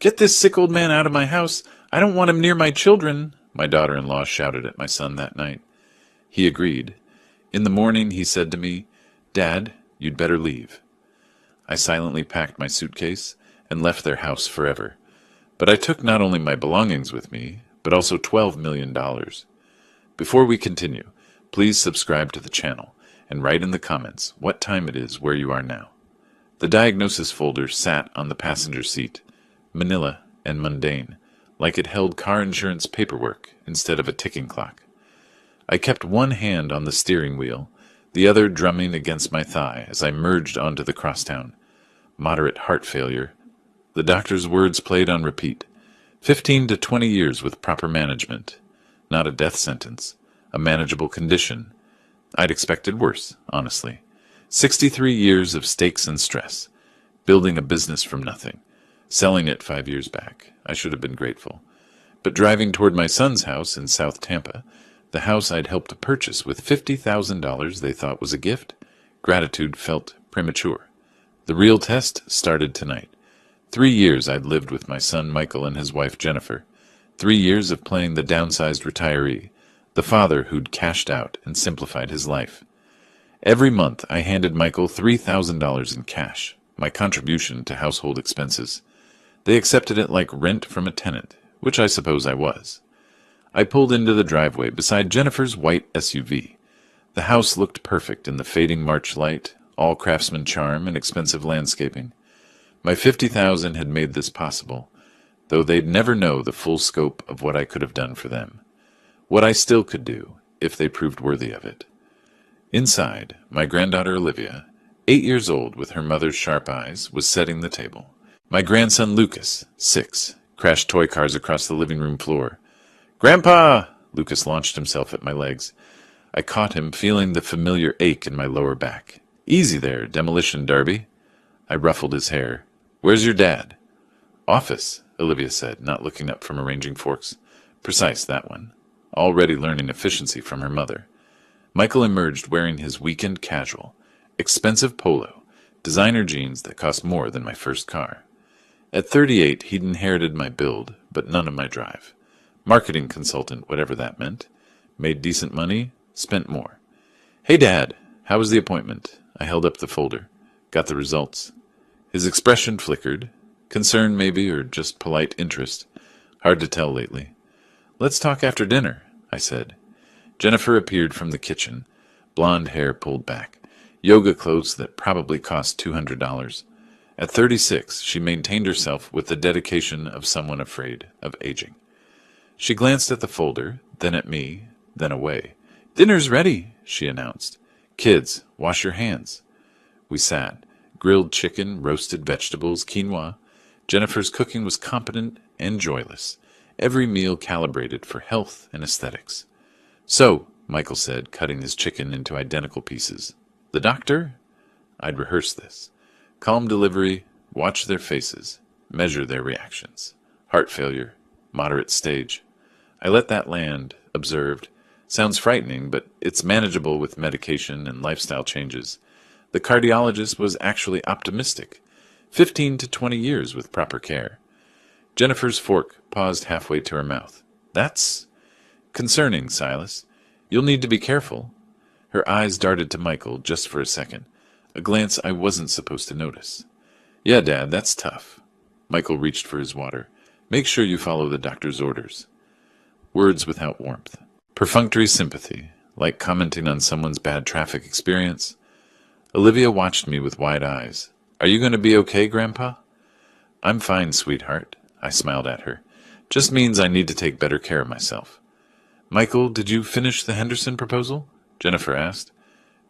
"Get this sick old man out of my house. I don't want him near my children," my daughter-in-law shouted at my son that night. He agreed. In the morning he said to me, "Dad, you'd better leave." I silently packed my suitcase and left their house forever. But I took not only my belongings with me, but also $12 million. Before we continue, please subscribe to the channel and write in the comments what time it is where you are now. The diagnosis folder sat on the passenger seat, manila and mundane, like it held car insurance paperwork instead of a ticking clock. I kept one hand on the steering wheel, the other drumming against my thigh as I merged onto the crosstown. Moderate heart failure. The doctor's words played on repeat. 15 to 20 years with proper management. Not a death sentence. A manageable condition. I'd expected worse, honestly. 63 years of stakes and stress. Building a business from nothing. Selling it 5 years back. I should have been grateful. But driving toward my son's house in South Tampa, the house I'd helped to purchase with $50,000 they thought was a gift, gratitude felt premature. The real test started tonight. 3 years I'd lived with my son Michael and his wife Jennifer. 3 years of playing the downsized retiree, the father who'd cashed out and simplified his life. Every month I handed Michael $3,000 in cash, my contribution to household expenses. They accepted it like rent from a tenant, which I suppose I was. I pulled into the driveway beside Jennifer's white SUV. The house looked perfect in the fading March light, all craftsman charm and expensive landscaping. My $50,000 had made this possible, though they'd never know the full scope of what I could have done for them. What I still could do, if they proved worthy of it. Inside, my granddaughter Olivia, 8 years old with her mother's sharp eyes, was setting the table. My grandson Lucas, 6, crashed toy cars across the living room floor. "Grandpa!" Lucas launched himself at my legs. I caught him, feeling the familiar ache in my lower back. "Easy there, demolition derby." I ruffled his hair. "Where's your dad?" "Office," Olivia said, not looking up from arranging forks. Precise, that one. Already learning efficiency from her mother. Michael emerged wearing his weekend casual, expensive polo, designer jeans that cost more than my first car. At 38, he'd inherited my build, but none of my drive. Marketing consultant, whatever that meant. Made decent money, spent more. "Hey, Dad, how was the appointment?" I held up the folder. Got the results. His expression flickered. Concern, maybe, or just polite interest. Hard to tell lately. "Let's talk after dinner," I said. Jennifer appeared from the kitchen, blonde hair pulled back, yoga clothes that probably cost $200. At 36, she maintained herself with the dedication of someone afraid of aging. She glanced at the folder, then at me, then away. "Dinner's ready," she announced. "Kids, wash your hands." We sat. Grilled chicken, roasted vegetables, quinoa. Jennifer's cooking was competent and joyless. Every meal calibrated for health and aesthetics. "So," Michael said, cutting his chicken into identical pieces. "The doctor?" I'd rehearsed this. Calm delivery, watch their faces, measure their reactions. Heart failure, moderate stage. I let that land, observed. Sounds frightening, but it's manageable with medication and lifestyle changes. The cardiologist was actually optimistic. 15 to 20 years with proper care. Jennifer's fork paused halfway to her mouth. "That's concerning, Silas. You'll need to be careful." Her eyes darted to Michael just for a second, a glance I wasn't supposed to notice. "Yeah, Dad, that's tough." Michael reached for his water. "Make sure you follow the doctor's orders." Words without warmth. Perfunctory sympathy, like commenting on someone's bad traffic experience. Olivia watched me with wide eyes. "Are you going to be okay, Grandpa?" "I'm fine, sweetheart," I smiled at her. "Just means I need to take better care of myself." "Michael, did you finish the Henderson proposal?" Jennifer asked.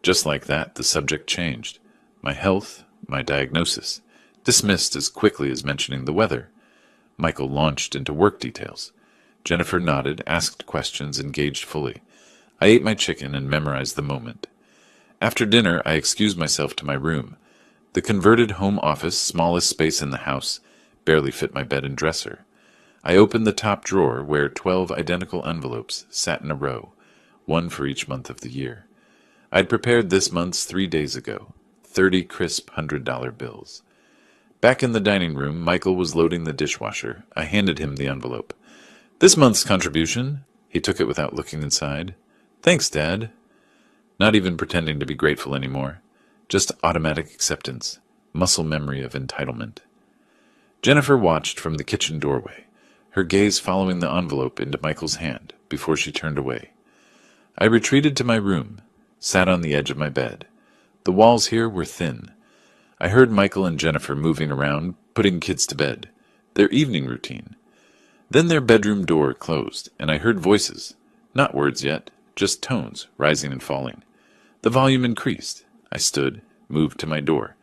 Just like that, the subject changed. My health, my diagnosis, dismissed as quickly as mentioning the weather. Michael launched into work details. Jennifer nodded, asked questions, engaged fully. I ate my chicken and memorized the moment. After dinner, I excused myself to my room. The converted home office, smallest space in the house, barely fit my bed and dresser. I opened the top drawer where 12 identical envelopes sat in a row, one for each month of the year. I'd prepared this month's 3 days ago, 30 crisp $100 bills. Back in the dining room, Michael was loading the dishwasher. I handed him the envelope. "This month's contribution." He took it without looking inside. "Thanks, Dad." Not even pretending to be grateful anymore. Just automatic acceptance. Muscle memory of entitlement. Jennifer watched from the kitchen doorway, her gaze following the envelope into Michael's hand before she turned away. I retreated to my room, sat on the edge of my bed. The walls here were thin. I heard Michael and Jennifer moving around, putting kids to bed, their evening routine. Then their bedroom door closed, and I heard voices, not words yet, just tones, rising and falling. The volume increased. I stood, moved to my door.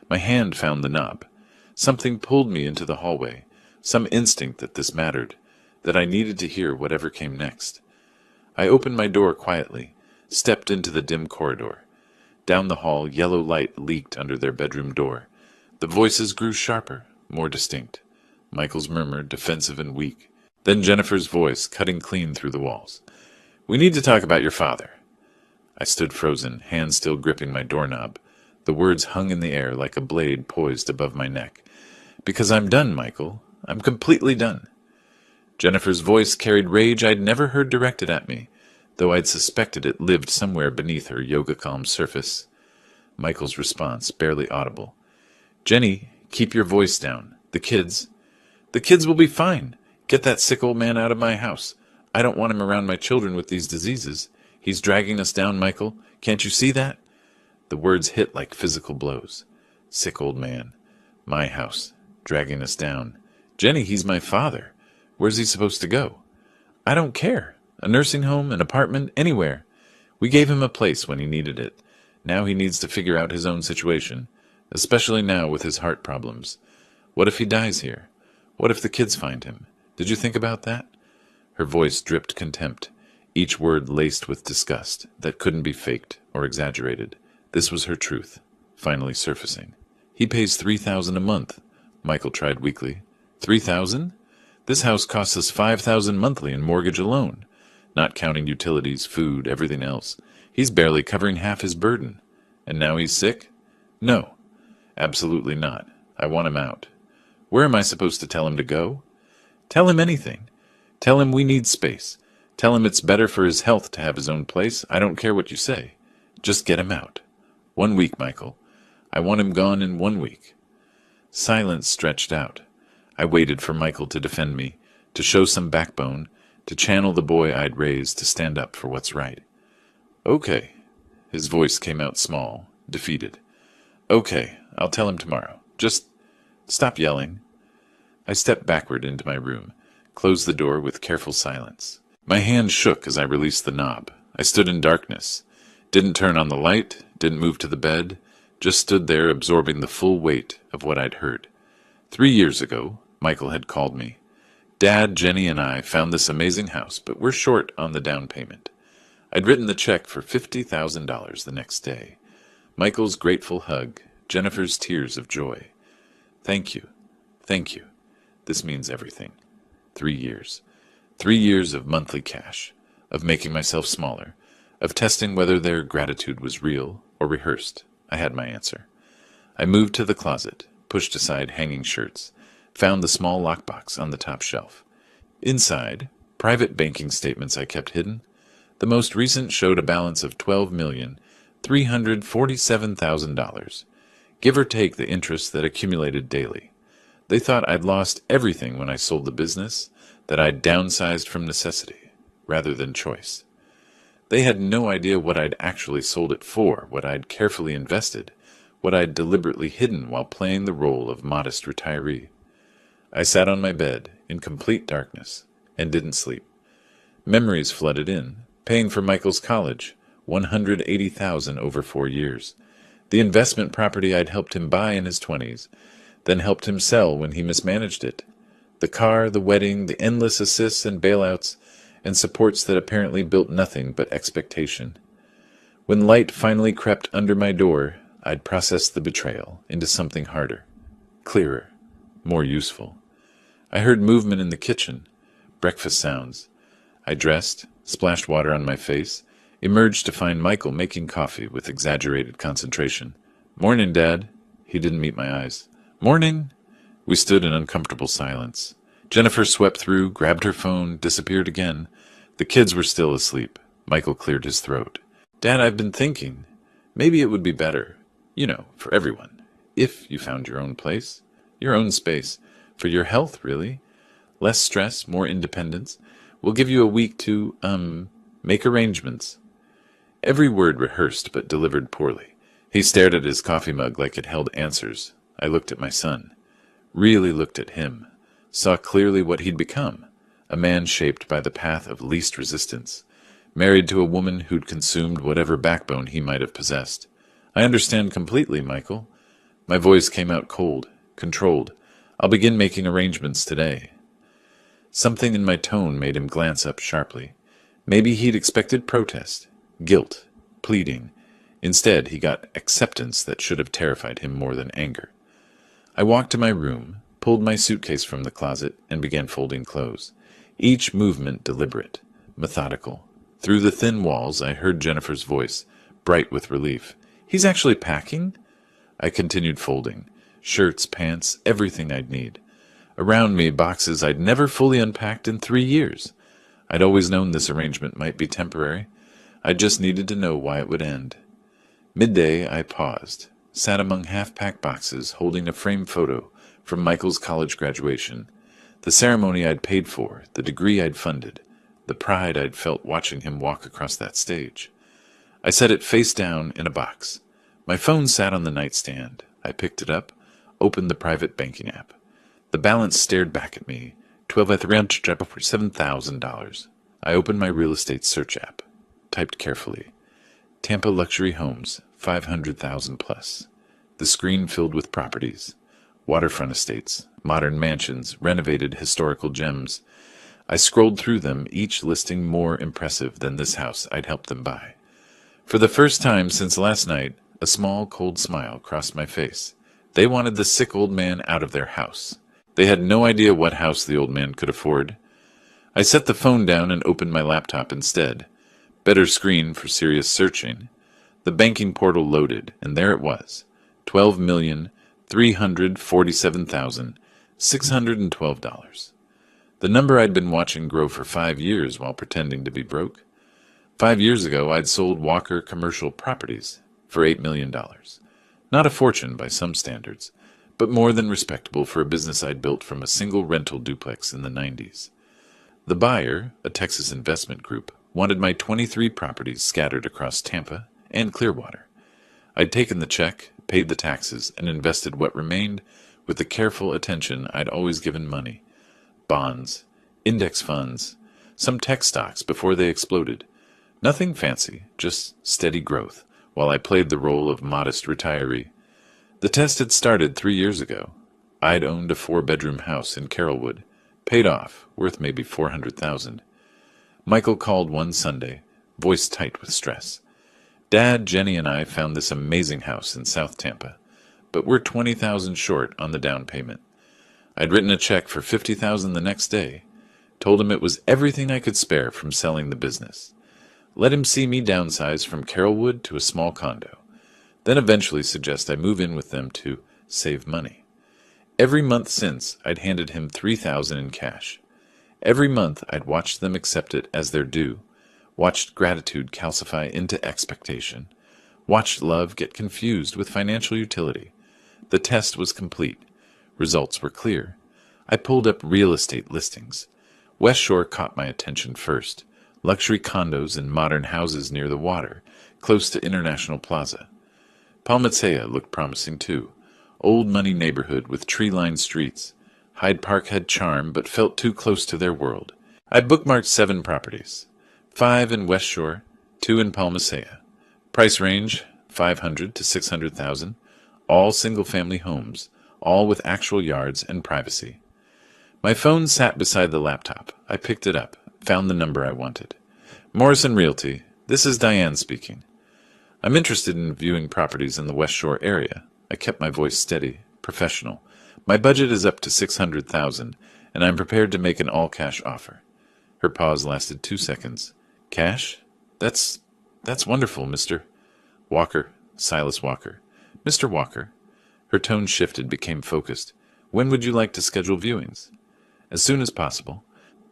My hand found the knob. Something pulled me into the hallway, some instinct that this mattered, that I needed to hear whatever came next. I opened my door quietly, stepped into the dim corridor. Down the hall, yellow light leaked under their bedroom door. The voices grew sharper, more distinct. Michael's murmur, defensive and weak. Then Jennifer's voice, cutting clean through the walls. "We need to talk about your father." I stood frozen, hand still gripping my doorknob. The words hung in the air like a blade poised above my neck. "Because I'm done, Michael. I'm completely done." Jennifer's voice carried rage I'd never heard directed at me, though I'd suspected it lived somewhere beneath her yoga-calm surface. Michael's response, barely audible. "Jenny, keep your voice down. The kids will be fine. Get that sick old man out of my house. I don't want him around my children with these diseases. He's dragging us down, Michael. Can't you see that?" The words hit like physical blows. Sick old man. My house. Dragging us down. "Jenny, he's my father. Where's he supposed to go?" "I don't care. A nursing home, an apartment, anywhere. We gave him a place when he needed it. Now he needs to figure out his own situation, especially now with his heart problems. What if he dies here? What if the kids find him? Did you think about that?" Her voice dripped contempt, each word laced with disgust that couldn't be faked or exaggerated. This was her truth, finally surfacing. "He pays $3,000 a month," Michael tried weakly. "$3,000? This house costs us $5,000 monthly in mortgage alone, not counting utilities, food, everything else. He's barely covering half his burden. And now he's sick? No, absolutely not. I want him out. Where am I supposed to tell him to go? Tell him anything. Tell him we need space. Tell him it's better for his health to have his own place. I don't care what you say. Just get him out. 1 week, Michael. I want him gone in 1 week." Silence stretched out. I waited for Michael to defend me, to show some backbone, to channel the boy I'd raised to stand up for what's right. "Okay." His voice came out small, defeated. "Okay, I'll tell him tomorrow. Just stop yelling." I stepped backward into my room, closed the door with careful silence. My hand shook as I released the knob. I stood in darkness. Didn't turn on the light, didn't move to the bed, just stood there absorbing the full weight of what I'd heard. 3 years ago, Michael had called me. "Dad, Jenny, and I found this amazing house, but we're short on the down payment." I'd written the check for $50,000 the next day. Michael's grateful hug, Jennifer's tears of joy. "Thank you. Thank you. This means everything." 3 years. 3 years of monthly cash, of making myself smaller, of testing whether their gratitude was real or rehearsed. I had my answer. I moved to the closet, pushed aside hanging shirts, found the small lockbox on the top shelf. Inside, private banking statements I kept hidden. The most recent showed a balance of $12,347,000, give or take the interest that accumulated daily. They thought I'd lost everything when I sold the business, that I'd downsized from necessity, rather than choice. They had no idea what I'd actually sold it for, what I'd carefully invested, what I'd deliberately hidden while playing the role of modest retiree. I sat on my bed, in complete darkness, and didn't sleep. Memories flooded in, paying for Michael's college, $180,000 over 4 years. The investment property I'd helped him buy in his 20s, then helped him sell when he mismanaged it. The car, the wedding, the endless assists and bailouts, and supports that apparently built nothing but expectation. When light finally crept under my door, I'd processed the betrayal into something harder, clearer, more useful. I heard movement in the kitchen, breakfast sounds. I dressed, splashed water on my face, emerged to find Michael making coffee with exaggerated concentration. "Morning, Dad." He didn't meet my eyes. Morning. We stood in uncomfortable silence. Jennifer swept through, grabbed her phone, disappeared again. The kids were still asleep. Michael cleared his throat. Dad, I've been thinking. Maybe it would be better, for everyone, if you found your own place, your own space. For your health, really. Less stress, more independence. We'll give you a week to, make arrangements. Every word rehearsed but delivered poorly. He stared at his coffee mug like it held answers. I looked at my son. Really looked at him. Saw clearly what he'd become. A man shaped by the path of least resistance. Married to a woman who'd consumed whatever backbone he might have possessed. I understand completely, Michael. My voice came out cold, controlled. I'll begin making arrangements today. Something in my tone made him glance up sharply. Maybe he'd expected protest, guilt, pleading. Instead, he got acceptance that should have terrified him more than anger. I walked to my room, pulled my suitcase from the closet, and began folding clothes. Each movement deliberate, methodical. Through the thin walls, I heard Jennifer's voice, bright with relief. He's actually packing? I continued folding. Shirts, pants, everything I'd need. Around me, boxes I'd never fully unpacked in 3 years. I'd always known this arrangement might be temporary. I just needed to know why it would end. Midday, I paused, sat among half-packed boxes, holding a framed photo from Michael's college graduation. The ceremony I'd paid for, the degree I'd funded, the pride I'd felt watching him walk across that stage. I set it face down in a box. My phone sat on the nightstand. I picked it up, opened the private banking app. The balance stared back at me, $7,000. I opened my real estate search app, typed carefully. Tampa luxury homes, 500,000 plus. The screen filled with properties, waterfront estates, modern mansions, renovated historical gems. I scrolled through them, each listing more impressive than this house I'd helped them buy. For the first time since last night, a small, cold smile crossed my face. They wanted the sick old man out of their house. They had no idea what house the old man could afford. I set the phone down and opened my laptop instead. Better screen for serious searching. The banking portal loaded, and there it was, $12,347,612. The number I'd been watching grow for 5 years while pretending to be broke. 5 years ago, I'd sold Walker Commercial Properties for $8 million. Not a fortune by some standards, but more than respectable for a business I'd built from a single rental duplex in the 90s. The buyer, a Texas investment group, wanted my 23 properties scattered across Tampa and Clearwater. I'd taken the check, paid the taxes, and invested what remained with the careful attention I'd always given money. Bonds, index funds, some tech stocks before they exploded. Nothing fancy, just steady growth, while I played the role of modest retiree. The test had started 3 years ago. I'd owned a 4-bedroom house in Carrollwood, paid off, worth maybe $400,000. Michael called one Sunday, voice tight with stress. Dad, Jenny, and I found this amazing house in South Tampa, but we're $20,000 short on the down payment. I'd written a check for $50,000 the next day, told him it was everything I could spare from selling the business. Let him see me downsize from Carrollwood to a small condo, then eventually suggest I move in with them to save money. Every month since, I'd handed him $3,000 in cash. Every month, I'd watched them accept it as their due, watched gratitude calcify into expectation, watched love get confused with financial utility. The test was complete. Results were clear. I pulled up real estate listings. West Shore caught my attention first. Luxury condos and modern houses near the water, close to International Plaza. Palmacea looked promising too. Old money neighborhood with tree-lined streets. Hyde Park had charm, but felt too close to their world. I bookmarked 7 properties. 5 in West Shore, 2 in Palmacea. Price range, $500,000 to $600,000. All single-family homes, all with actual yards and privacy. My phone sat beside the laptop. I picked it up, found the number I wanted. Morrison Realty, this is Diane speaking. I'm interested in viewing properties in the West Shore area. I kept my voice steady, professional. My budget is up to $600,000, and I'm prepared to make an all-cash offer. Her pause lasted 2 seconds. Cash? That's wonderful, Mr. Walker, Silas Walker. Mr. Walker. Her tone shifted, became focused. When would you like to schedule viewings? As soon as possible.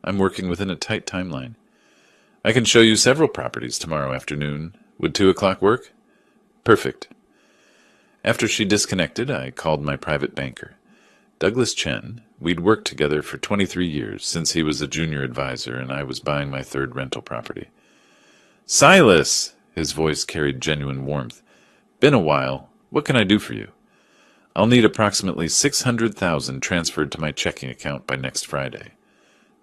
I'm working within a tight timeline. I can show you several properties tomorrow afternoon. Would 2 o'clock work? Perfect. After she disconnected, I called my private banker. Douglas Chen. We'd worked together for 23 years, since he was a junior advisor and I was buying my third rental property. Silas! His voice carried genuine warmth. Been a while. What can I do for you? I'll need approximately $600,000 transferred to my checking account by next Friday.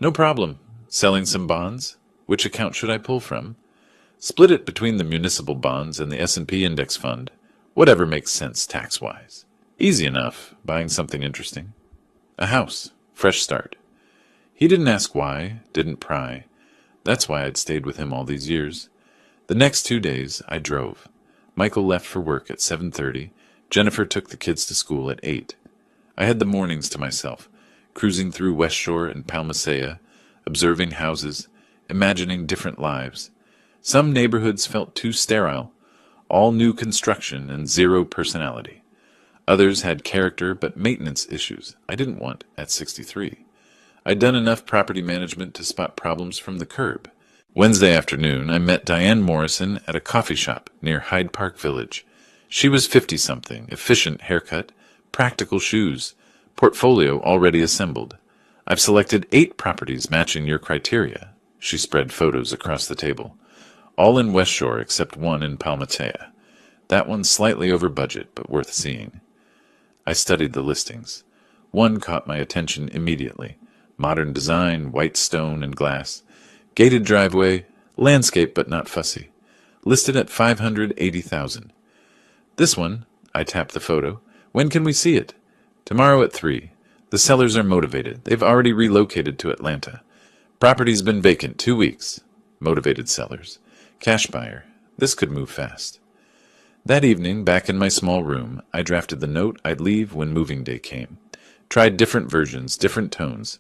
No problem. Selling some bonds? Which account should I pull from? Split it between the municipal bonds and the S&P index fund. Whatever makes sense tax-wise. Easy enough. Buying something interesting. A house. Fresh start. He didn't ask why, didn't pry. That's why I'd stayed with him all these years. The next 2 days, I drove. Michael left for work at 7:30. Jennifer took the kids to school at 8. I had the mornings to myself, cruising through West Shore and Palmasea, observing houses, imagining different lives. Some neighborhoods felt too sterile, all new construction and zero personality. Others had character but maintenance issues I didn't want at 63. I'd done enough property management to spot problems from the curb. Wednesday afternoon, I met Diane Morrison at a coffee shop near Hyde Park Village. She was 50-something, efficient haircut, practical shoes, portfolio already assembled. I've selected 8 properties matching your criteria. She spread photos across the table. All in West Shore except one in Palmatea. That one's slightly over budget, but worth seeing. I studied the listings. One caught my attention immediately. Modern design, white stone and glass. Gated driveway, landscape but not fussy. Listed at $580,000. This one, I tapped the photo. When can we see it? Tomorrow at 3. The sellers are motivated. They've already relocated to Atlanta. Property's been vacant 2 weeks. Motivated sellers. Cash buyer. This could move fast. That evening, back in my small room, I drafted the note I'd leave when moving day came. Tried different versions, different tones.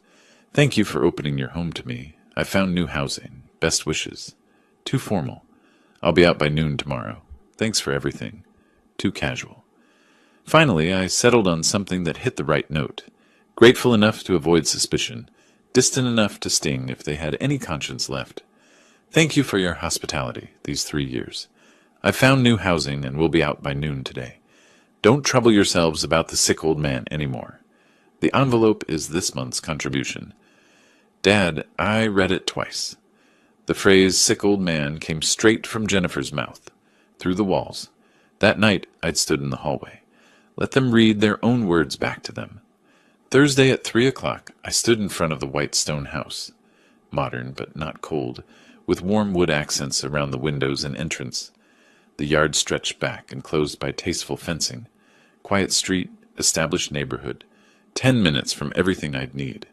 Thank you for opening your home to me. I found new housing. Best wishes. Too formal. I'll be out by noon tomorrow. Thanks for everything. Too casual. Finally, I settled on something that hit the right note. Grateful enough to avoid suspicion. Distant enough to sting if they had any conscience left. Thank you for your hospitality these 3 years. I found new housing and will be out by noon today. Don't trouble yourselves about the sick old man anymore. The envelope is this month's contribution. Dad, I read it twice. The phrase sick old man came straight from Jennifer's mouth, through the walls. That night I'd stood in the hallway. Let them read their own words back to them. Thursday at 3 o'clock, I stood in front of the white stone house. Modern, but not cold, with warm wood accents around the windows and entrance. The yard stretched back, enclosed by tasteful fencing. Quiet street, established neighborhood. 10 minutes from everything I'd need.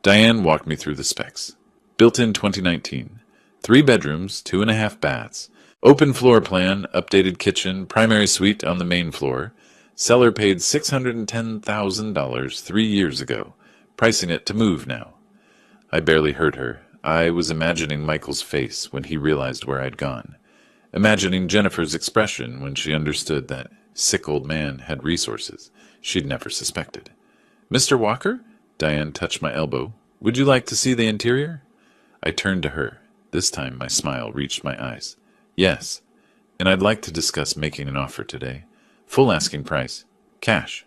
Diane walked me through the specs. Built in 2019. 3 bedrooms, 2.5 baths. Open floor plan, updated kitchen, primary suite on the main floor. Seller paid $610,000 3 years ago, pricing it to move now. I barely heard her. I was imagining Michael's face when he realized where I'd gone. Imagining Jennifer's expression when she understood that sick old man had resources she'd never suspected. Mr. Walker? Diane touched my elbow. Would you like to see the interior? I turned to her. This time my smile reached my eyes. Yes, and I'd like to discuss making an offer today. Full asking price. Cash.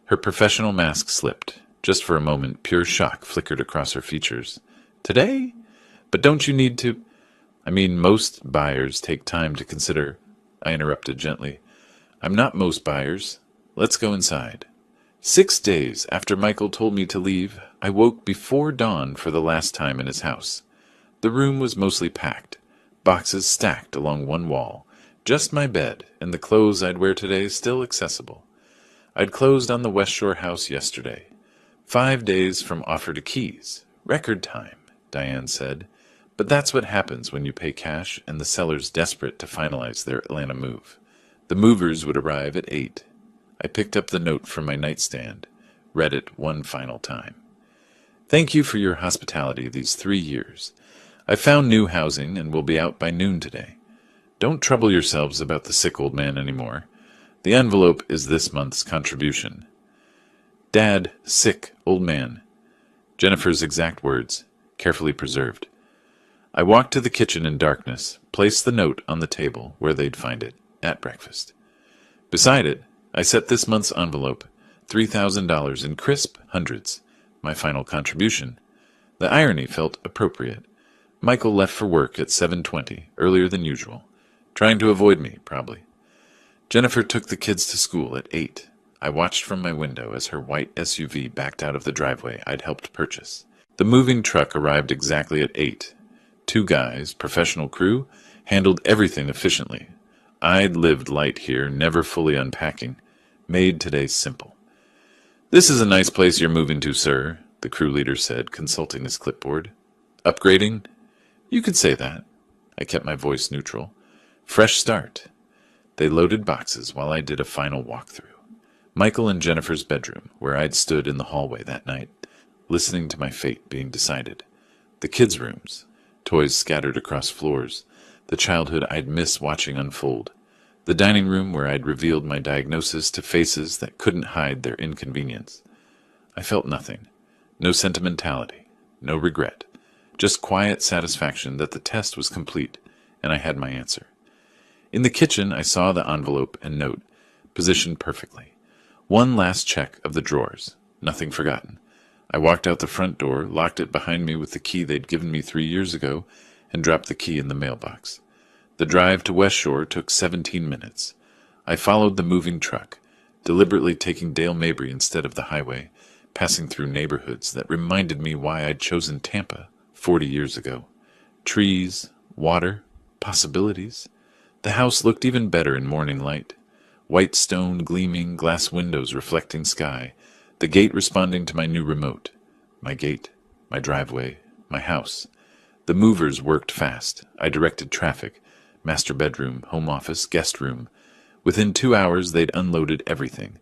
Her professional mask slipped. Just for a moment, pure shock flickered across her features. Today? But don't you need to... I mean, most buyers take time to consider. I interrupted gently. I'm not most buyers. Let's go inside. 6 days after Michael told me to leave, I woke before dawn for the last time in his house. The room was mostly packed, boxes stacked along one wall, just my bed and the clothes I'd wear today still accessible. I'd closed on the West Shore house yesterday. 5 days from offer to keys. Record time, Diane said. But that's what happens when you pay cash and the seller's desperate to finalize their Atlanta move. The movers would arrive at 8. I picked up the note from my nightstand, read it one final time. Thank you for your hospitality these 3 years. I found new housing and will be out by noon today. Don't trouble yourselves about the sick old man anymore. The envelope is this month's contribution. Dad, sick, old man. Jennifer's exact words, carefully preserved. I walked to the kitchen in darkness, placed the note on the table where they'd find it, at breakfast. Beside it, I set this month's envelope, $3,000 in crisp hundreds, my final contribution. The irony felt appropriate. Michael left for work at 7:20, earlier than usual, trying to avoid me, probably. Jennifer took the kids to school at 8. I watched from my window as her white SUV backed out of the driveway I'd helped purchase. The moving truck arrived exactly at 8. 2 guys, professional crew, handled everything efficiently. I'd lived light here, never fully unpacking. Made today simple. "This is a nice place you're moving to, sir," the crew leader said, consulting his clipboard. "Upgrading?" "You could say that." I kept my voice neutral. "Fresh start." They loaded boxes while I did a final walkthrough. Michael and Jennifer's bedroom, where I'd stood in the hallway that night, listening to my fate being decided. The kids' rooms, toys scattered across floors, the childhood I'd miss watching unfold. The dining room where I'd revealed my diagnosis to faces that couldn't hide their inconvenience. I felt nothing. No sentimentality. No regret. Just quiet satisfaction that the test was complete, and I had my answer. In the kitchen, I saw the envelope and note, positioned perfectly. One last check of the drawers. Nothing forgotten. I walked out the front door, locked it behind me with the key they'd given me 3 years ago, and dropped the key in the mailbox. The drive to West Shore took 17 minutes. I followed the moving truck, deliberately taking Dale Mabry instead of the highway, passing through neighborhoods that reminded me why I'd chosen Tampa 40 years ago. Trees, water, possibilities. The house looked even better in morning light. White stone gleaming, glass windows reflecting sky, the gate responding to my new remote. My gate, my driveway, my house. The movers worked fast. I directed traffic. Master bedroom, home office, guest room. Within 2 hours, they'd unloaded everything.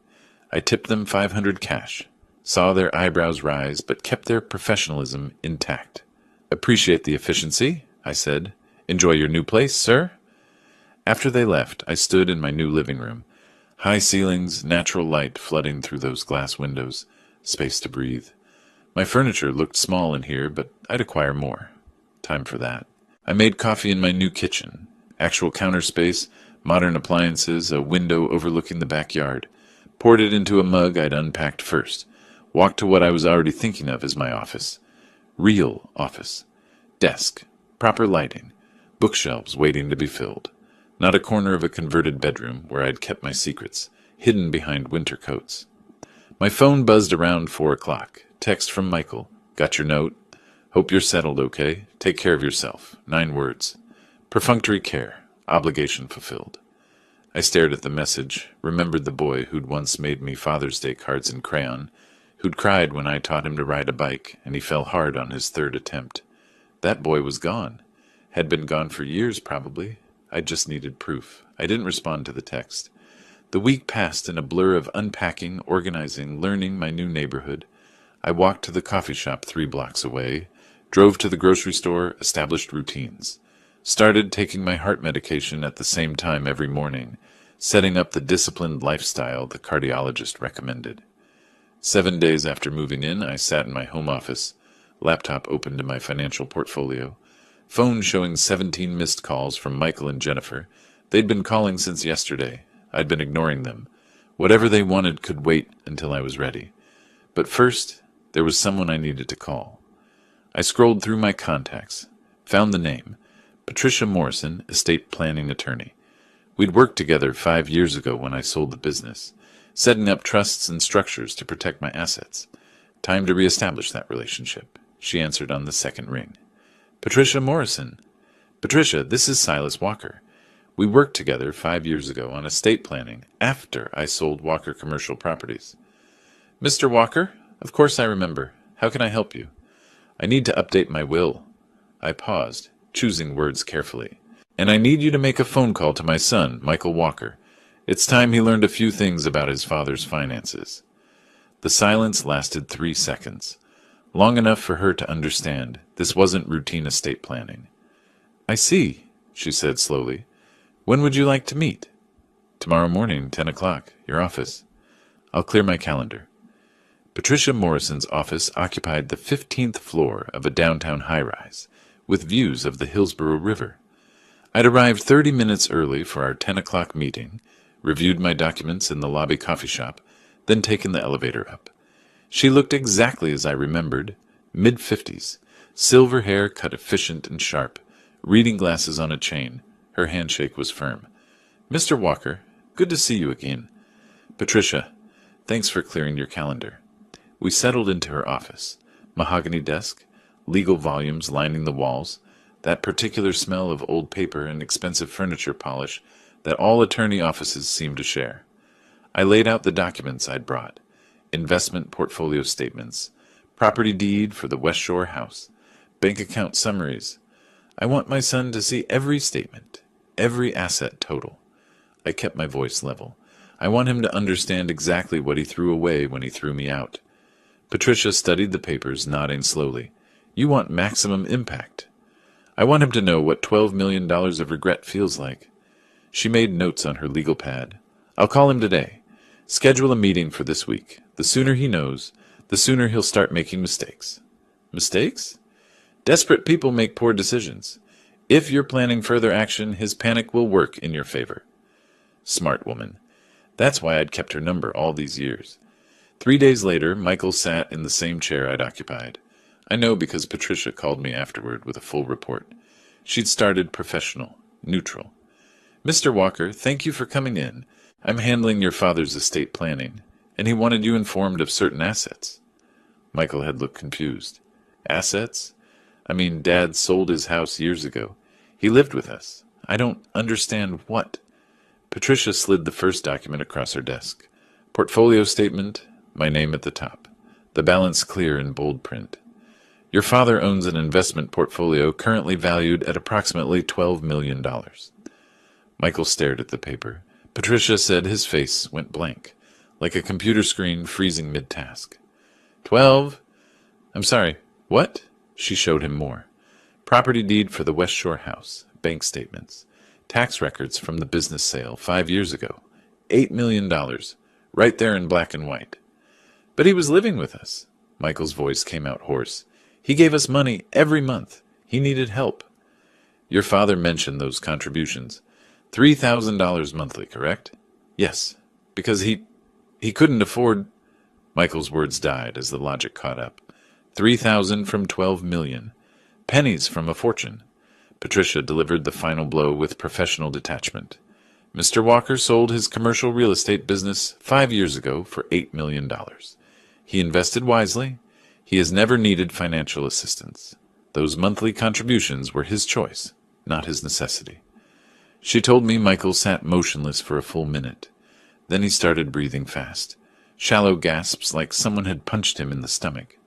I tipped them $500 cash. Saw their eyebrows rise, but kept their professionalism intact. "Appreciate the efficiency," I said. "Enjoy your new place, sir?" After they left, I stood in my new living room. High ceilings, natural light flooding through those glass windows. Space to breathe. My furniture looked small in here, but I'd acquire more. Time for that. I made coffee in my new kitchen. Actual counter space, modern appliances, a window overlooking the backyard. Poured it into a mug I'd unpacked first. Walked to what I was already thinking of as my office. Real office. Desk. Proper lighting. Bookshelves waiting to be filled. Not a corner of a converted bedroom where I'd kept my secrets, hidden behind winter coats. My phone buzzed around 4 o'clock. Text from Michael. "Got your note? Hope you're settled okay. Take care of yourself." 9 words. Perfunctory care. Obligation fulfilled. I stared at the message, remembered the boy who'd once made me Father's Day cards in crayon, who'd cried when I taught him to ride a bike, and he fell hard on his 3rd attempt. That boy was gone. Had been gone for years, probably. I just needed proof. I didn't respond to the text. The week passed in a blur of unpacking, organizing, learning my new neighborhood. I walked to the coffee shop 3 blocks away, drove to the grocery store, established routines. Started taking my heart medication at the same time every morning, setting up the disciplined lifestyle the cardiologist recommended. 7 days after moving in, I sat in my home office, laptop open to my financial portfolio, phone showing 17 missed calls from Michael and Jennifer. They'd been calling since yesterday. I'd been ignoring them. Whatever they wanted could wait until I was ready. But first, there was someone I needed to call. I scrolled through my contacts, found the name, Patricia Morrison, estate planning attorney. We'd worked together 5 years ago when I sold the business, setting up trusts and structures to protect my assets. Time to reestablish that relationship. She answered on the 2nd ring. "Patricia Morrison." "Patricia, this is Silas Walker. We worked together 5 years ago on estate planning after I sold Walker Commercial Properties." "Mr. Walker? Of course I remember. How can I help you?" "I need to update my will." I paused, choosing words carefully. "And I need you to make a phone call to my son, Michael Walker. It's time he learned a few things about his father's finances." The silence lasted 3 seconds. Long enough for her to understand this wasn't routine estate planning. "I see," she said slowly. "When would you like to meet?" Tomorrow morning, 10 o'clock, your office. I'll clear my calendar. Patricia Morrison's office occupied the 15th floor of a downtown high-rise, with views of the Hillsborough River. I'd arrived 30 minutes early for our 10 o'clock meeting, reviewed my documents in the lobby coffee shop, then taken the elevator up. She looked exactly as I remembered, mid-50s, silver hair cut efficient and sharp, reading glasses on a chain. Her handshake was firm. Mr. Walker, good to see you again. Patricia, thanks for clearing your calendar. We settled into her office. Mahogany desk, legal volumes lining the walls, that particular smell of old paper and expensive furniture polish that all attorney offices seem to share. I laid out the documents I'd brought. Investment portfolio statements, property deed for the West Shore house, bank account summaries. I want my son to see every statement, every asset total. I kept my voice level. I want him to understand exactly what he threw away when he threw me out. Patricia studied the papers, nodding slowly. You want maximum impact. I want him to know what $12 million of regret feels like. She made notes on her legal pad. I'll call him today. Schedule a meeting for this week. The sooner he knows, the sooner he'll start making mistakes. Mistakes? Desperate people make poor decisions. If you're planning further action, his panic will work in your favor. Smart woman. That's why I'd kept her number all these years. 3 days later, Michael sat in the same chair I'd occupied. I know because Patricia called me afterward with a full report. She'd started professional, neutral. Mr. Walker, thank you for coming in. I'm handling your father's estate planning, and he wanted you informed of certain assets. Michael had looked confused. Assets? I mean, Dad sold his house years ago. He lived with us. I don't understand what. Patricia slid the first document across her desk. Portfolio statement, my name at the top. The balance clear in bold print. Your father owns an investment portfolio currently valued at approximately $12 million. Michael stared at the paper. Patricia said his face went blank, like a computer screen freezing mid-task. 12? I'm sorry, what? She showed him more. Property deed for the West Shore house, bank statements, tax records from the business sale 5 years ago, $8 million, right there in black and white. But he was living with us. Michael's voice came out hoarse. He gave us money every month. He needed help. Your father mentioned those contributions. $3,000 monthly, correct? Yes, because he couldn't afford... Michael's words died as the logic caught up. 3,000 from 12 million. Pennies from a fortune. Patricia delivered the final blow with professional detachment. Mr. Walker sold his commercial real estate business 5 years ago for $8 million. He invested wisely. He has never needed financial assistance. Those monthly contributions were his choice, not his necessity. She told me Michael sat motionless for a full minute. Then he started breathing fast, shallow gasps like someone had punched him in the stomach.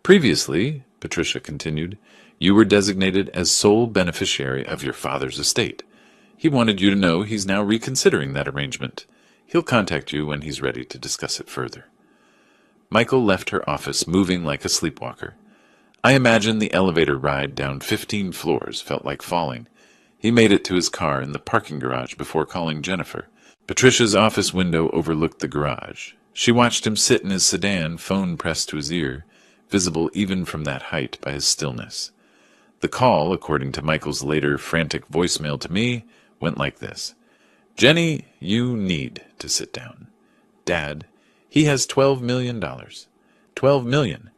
Previously, Patricia continued, you were designated as sole beneficiary of your father's estate. He wanted you to know he's now reconsidering that arrangement. He'll contact you when he's ready to discuss it further. Michael left her office, moving like a sleepwalker. I imagine the elevator ride down 15 floors felt like falling. He made it to his car in the parking garage before calling Jennifer. Patricia's office window overlooked the garage. She watched him sit in his sedan, phone pressed to his ear, visible even from that height by his stillness. The call, according to Michael's later frantic voicemail to me, went like this. Jenny, you need to sit down. Dad, he has $12 million. $12 million.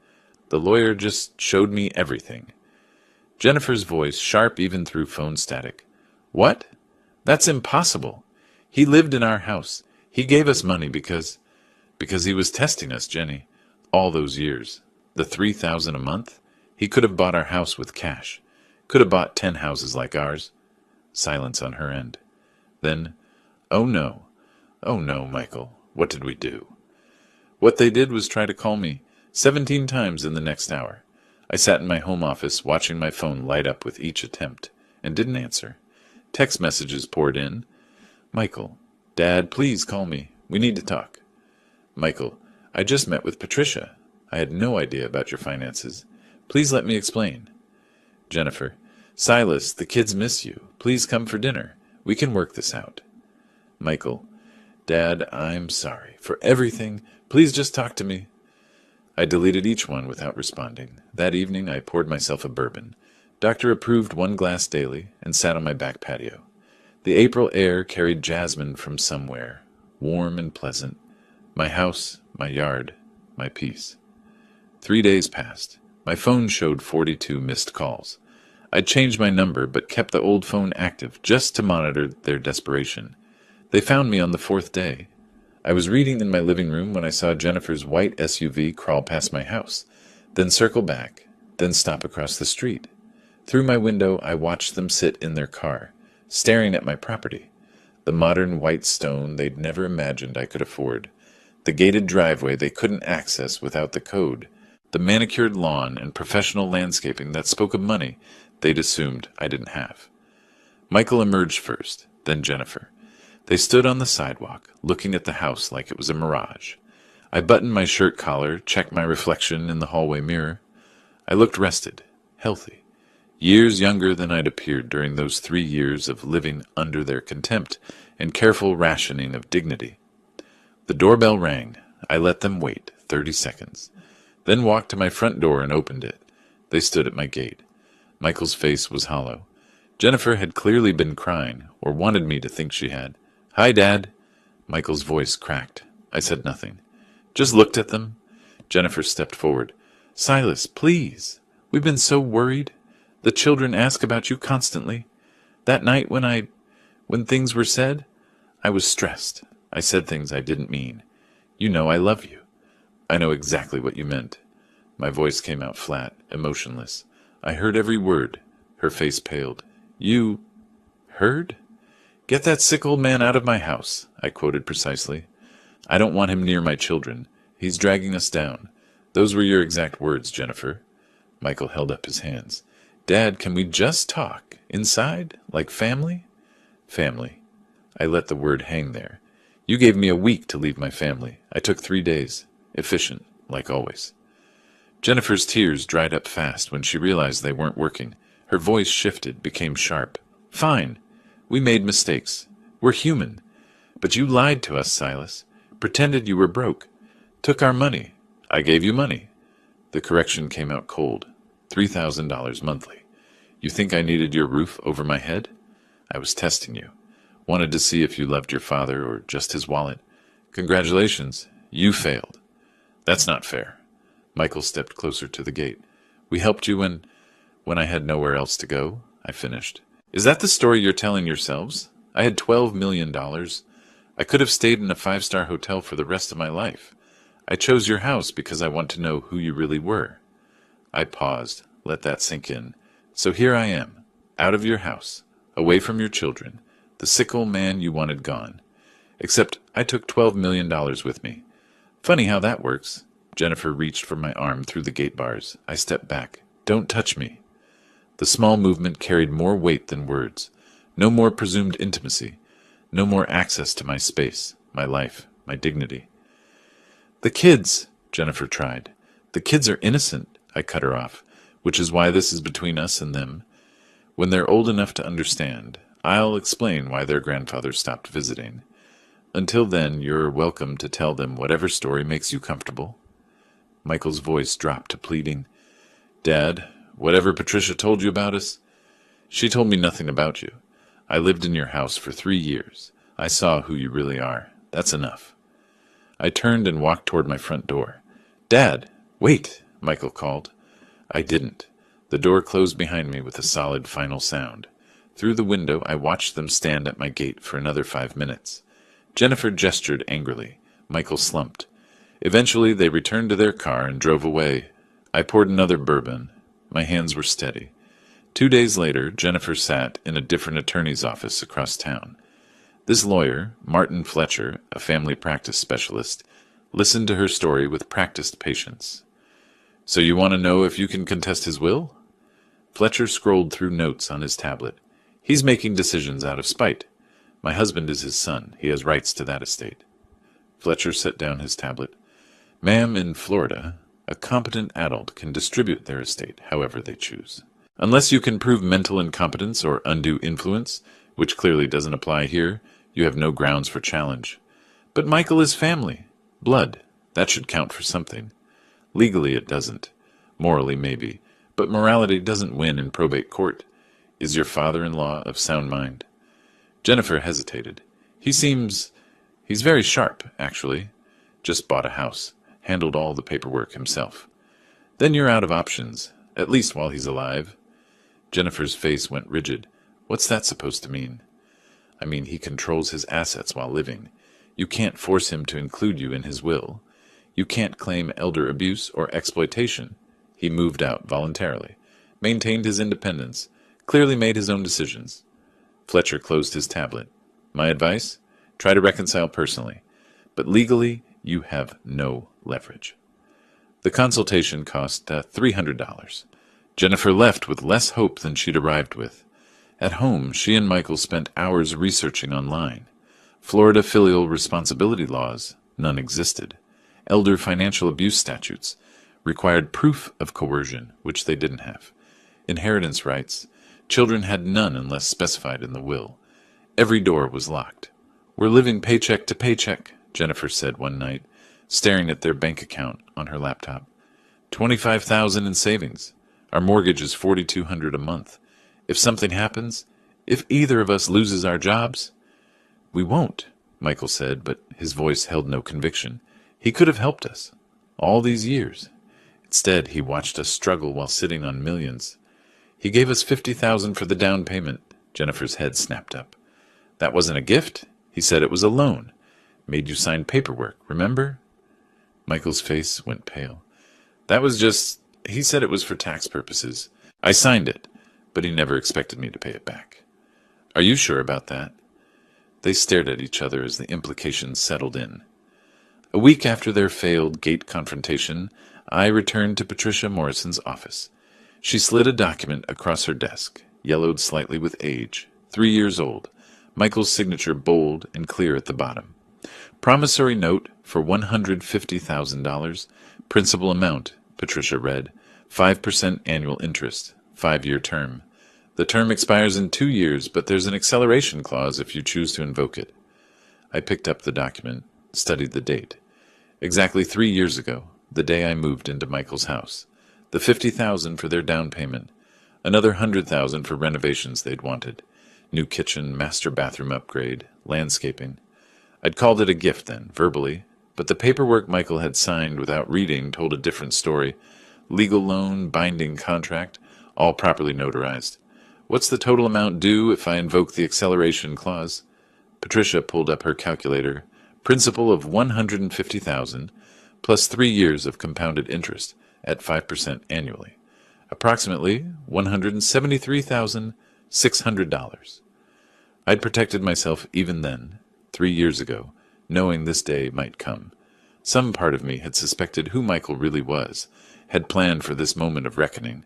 The lawyer just showed me everything. Jennifer's voice, sharp even through phone static. What? That's impossible. He lived in our house. He gave us money because he was testing us, Jenny. All those years. The $3,000 a month? He could have bought our house with cash. Could have bought 10 houses like ours. Silence on her end. Then, oh no, Michael, what did we do? What they did was try to call me 17 times in the next hour. I sat in my home office, watching my phone light up with each attempt, and didn't answer. Text messages poured in. Michael, Dad, please call me. We need to talk. Michael, I just met with Patricia. I had no idea about your finances. Please let me explain. Jennifer, Silas, the kids miss you. Please come for dinner. We can work this out. Michael. Dad, I'm sorry. For everything. Please just talk to me. I deleted each one without responding. That evening I poured myself a bourbon. Doctor approved 1 glass daily and sat on my back patio. The April air carried jasmine from somewhere, warm and pleasant. My house, my yard, my peace. 3 days passed. My phone showed 42 missed calls. I'd changed my number, but kept the old phone active just to monitor their desperation. They found me on the 4th day. I was reading in my living room when I saw Jennifer's white SUV crawl past my house, then circle back, then stop across the street. Through my window, I watched them sit in their car, staring at my property. The modern white stone they'd never imagined I could afford. The gated driveway they couldn't access without the code. The manicured lawn and professional landscaping that spoke of money they'd assumed I didn't have. Michael emerged first, then Jennifer. They stood on the sidewalk, looking at the house like it was a mirage. I buttoned my shirt collar, checked my reflection in the hallway mirror. I looked rested, healthy, years younger than I'd appeared during those 3 years of living under their contempt and careful rationing of dignity. The doorbell rang. I let them wait 30 seconds, then walked to my front door and opened it. They stood at my gate. Michael's face was hollow. Jennifer had clearly been crying, or wanted me to think she had. "Hi, Dad." Michael's voice cracked. I said nothing. Just looked at them. Jennifer stepped forward. "Silas, please. We've been so worried. The children ask about you constantly. That night when things were said, I was stressed. I said things I didn't mean. You know I love you." "I know exactly what you meant." My voice came out flat, emotionless. I heard every word. Her face paled. "You heard?" "Get that sick old man out of my house," I quoted precisely. "I don't want him near my children. He's dragging us down." "Those were your exact words, Jennifer." Michael held up his hands. "Dad, can we just talk? Inside? Like family?" "Family." I let the word hang there. "You gave me a week to leave my family. I took 3 days. Efficient, like always." Jennifer's tears dried up fast when she realized they weren't working. Her voice shifted, became sharp. "Fine. We made mistakes. We're human. But you lied to us, Silas. Pretended you were broke. Took our money. I gave you money." The correction came out cold. $3,000 monthly. "You think I needed your roof over my head?" "I was testing you. Wanted to see if you loved your father or just his wallet. Congratulations. You failed." "That's not fair." Michael stepped closer to the gate. "We helped you when I had nowhere else to go," I finished. "Is that the story you're telling yourselves? I had $12 million. I could have stayed in a 5-star hotel for the rest of my life. I chose your house because I want to know who you really were." I paused, let that sink in. "So here I am, out of your house, away from your children, the sick old man you wanted gone. Except I took $12 million with me. Funny how that works." Jennifer reached for my arm through the gate bars. I stepped back. "Don't touch me." The small movement carried more weight than words. No more presumed intimacy. No more access to my space, my life, my dignity. "The kids," Jennifer tried. "The kids are innocent," I cut her off, "which is why this is between us and them. When they're old enough to understand, I'll explain why their grandfather stopped visiting. Until then, you're welcome to tell them whatever story makes you comfortable." Michael's voice dropped to pleading. "Dad, whatever Patricia told you about us, she told me nothing about you. I lived in your house for 3 years. I saw who you really are. That's enough." I turned and walked toward my front door. "Dad, wait," Michael called. I didn't. The door closed behind me with a solid final sound. Through the window, I watched them stand at my gate for another 5 minutes. Jennifer gestured angrily. Michael slumped. Eventually, they returned to their car and drove away. I poured another bourbon. My hands were steady. 2 days later, Jennifer sat in a different attorney's office across town. This lawyer, Martin Fletcher, a family practice specialist, listened to her story with practiced patience. "So you want to know if you can contest his will?" Fletcher scrolled through notes on his tablet. "He's making decisions out of spite. My husband is his son. He has rights to that estate." Fletcher set down his tablet. "Ma'am, in Florida, a competent adult can distribute their estate however they choose. Unless you can prove mental incompetence or undue influence, which clearly doesn't apply here, You have no grounds for challenge. But Michael is family. Blood. That should count for something. Legally it doesn't. Morally, maybe. But morality doesn't win in probate court. Is your father-in-law of sound mind? Jennifer hesitated. He's very sharp, actually. Just bought a house. Handled all the paperwork himself. Then you're out of options, at least while he's alive. Jennifer's face went rigid. What's that supposed to mean? I mean, he controls his assets while living. You can't force him to include you in his will. You can't claim elder abuse or exploitation. He moved out voluntarily, maintained his independence, clearly made his own decisions. Fletcher closed his tablet. My advice? Try to reconcile personally. But legally, you have no leverage. The consultation cost $300. Jennifer left with less hope than she'd arrived with. At home, she and Michael spent hours researching online. Florida filial responsibility laws, none existed. Elder financial abuse statutes required proof of coercion, which they didn't have. Inheritance rights, children had none unless specified in the will. Every door was locked. We're living paycheck to paycheck, Jennifer said one night, staring at their bank account on her laptop. $25,000 in savings. Our mortgage is $4,200 a month. If something happens, if either of us loses our jobs... We won't, Michael said, but his voice held no conviction. He could have helped us. All these years. Instead, he watched us struggle while sitting on millions. He gave us $50,000 for the down payment. Jennifer's head snapped up. That wasn't a gift. He said it was a loan. Made you sign paperwork, remember? Michael's face went pale. That was just... He said it was for tax purposes. I signed it, but he never expected me to pay it back. Are you sure about that? They stared at each other as the implications settled in. A week after their failed gate confrontation, I returned to Patricia Morrison's office. She slid a document across her desk, yellowed slightly with age, 3 years old, Michael's signature bold and clear at the bottom. Promissory note for $150,000. Principal amount, Patricia read, 5% annual interest, 5-year term. The term expires in 2 years, but there's an acceleration clause if you choose to invoke it. I picked up the document, studied the date. Exactly 3 years ago, the day I moved into Michael's house. The $50,000 for their down payment. Another $100,000 for renovations they'd wanted. New kitchen, master bathroom upgrade, landscaping. I'd called it a gift then, verbally, but the paperwork Michael had signed without reading told a different story. Legal loan, binding contract, all properly notarized. What's the total amount due if I invoke the acceleration clause? Patricia pulled up her calculator. Principal of $150,000, plus 3 years of compounded interest at 5% annually. Approximately $173,600. I'd protected myself even then, 3 years ago, knowing this day might come. Some part of me had suspected who Michael really was, had planned for this moment of reckoning.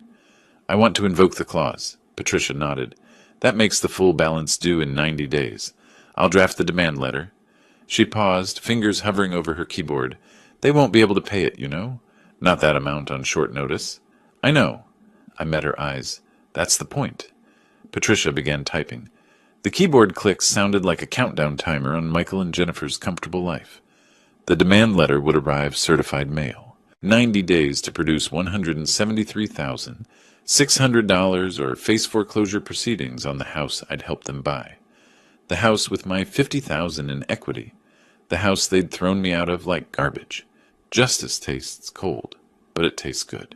I want to invoke the clause. Patricia nodded. That makes the full balance due in 90 days. I'll draft the demand letter. She paused, fingers hovering over her keyboard. They won't be able to pay it, you know. Not that amount on short notice. I know. I met her eyes. That's the point. Patricia began typing. The keyboard clicks sounded like a countdown timer on Michael and Jennifer's comfortable life. The demand letter would arrive certified mail. 90 days to produce $173,600 or face foreclosure proceedings on the house I'd helped them buy. The house with my $50,000 in equity. The house they'd thrown me out of like garbage. Justice tastes cold, but it tastes good.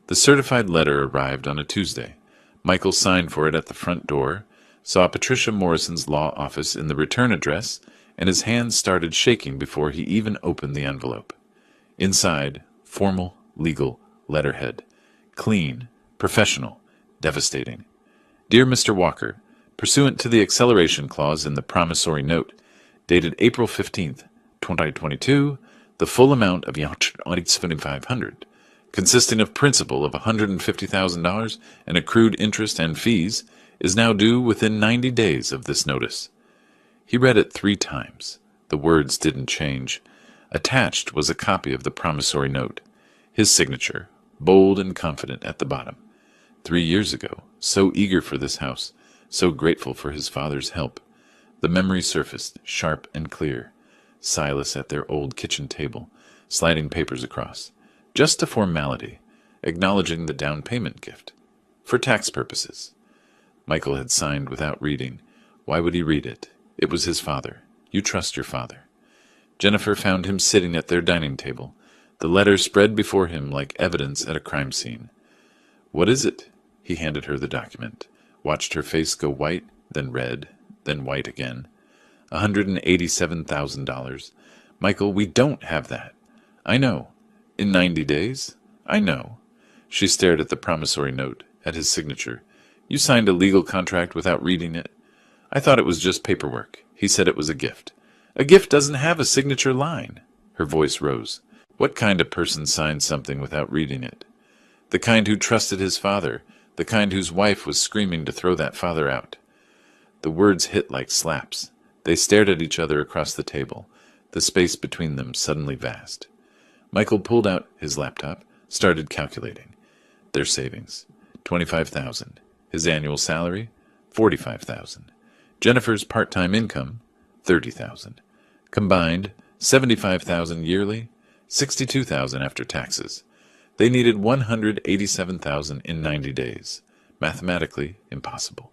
The certified letter arrived on a Tuesday. Michael signed for it at the front door, saw Patricia Morrison's law office in the return address, and his hands started shaking before he even opened the envelope. Inside, formal, legal letterhead. Clean, professional, devastating. Dear Mr. Walker, pursuant to the acceleration clause in the promissory note, dated April 15th, 2022, the full amount of $2,500, consisting of principal of $150,000 and accrued interest and fees, is now due within 90 days of this notice. He read it 3 times. The words didn't change. Attached was a copy of the promissory note. His signature, bold and confident at the bottom. 3 years ago, so eager for this house, so grateful for his father's help. The memory surfaced, sharp and clear. Silas at their old kitchen table, sliding papers across. Just a formality, acknowledging the down payment gift. For tax purposes. Michael had signed without reading. Why would he read it? It was his father. You trust your father. Jennifer found him sitting at their dining table, the letter spread before him like evidence at a crime scene. What is it? He handed her the document, watched her face go white, then red, then white again. $187,000. Michael, we don't have that. I know. In 90 days? I know. She stared at the promissory note, at his signature. You signed a legal contract without reading it. I thought it was just paperwork. He said it was a gift. A gift doesn't have a signature line. Her voice rose. What kind of person signs something without reading it? The kind who trusted his father, the kind whose wife was screaming to throw that father out. The words hit like slaps. They stared at each other across the table, the space between them suddenly vast. Michael pulled out his laptop, started calculating. Their savings, $25,000. His annual salary, $45,000. Jennifer's part-time income, $30,000. Combined, $75,000 yearly, $62,000 after taxes. They needed $187,000 in 90 days. Mathematically impossible.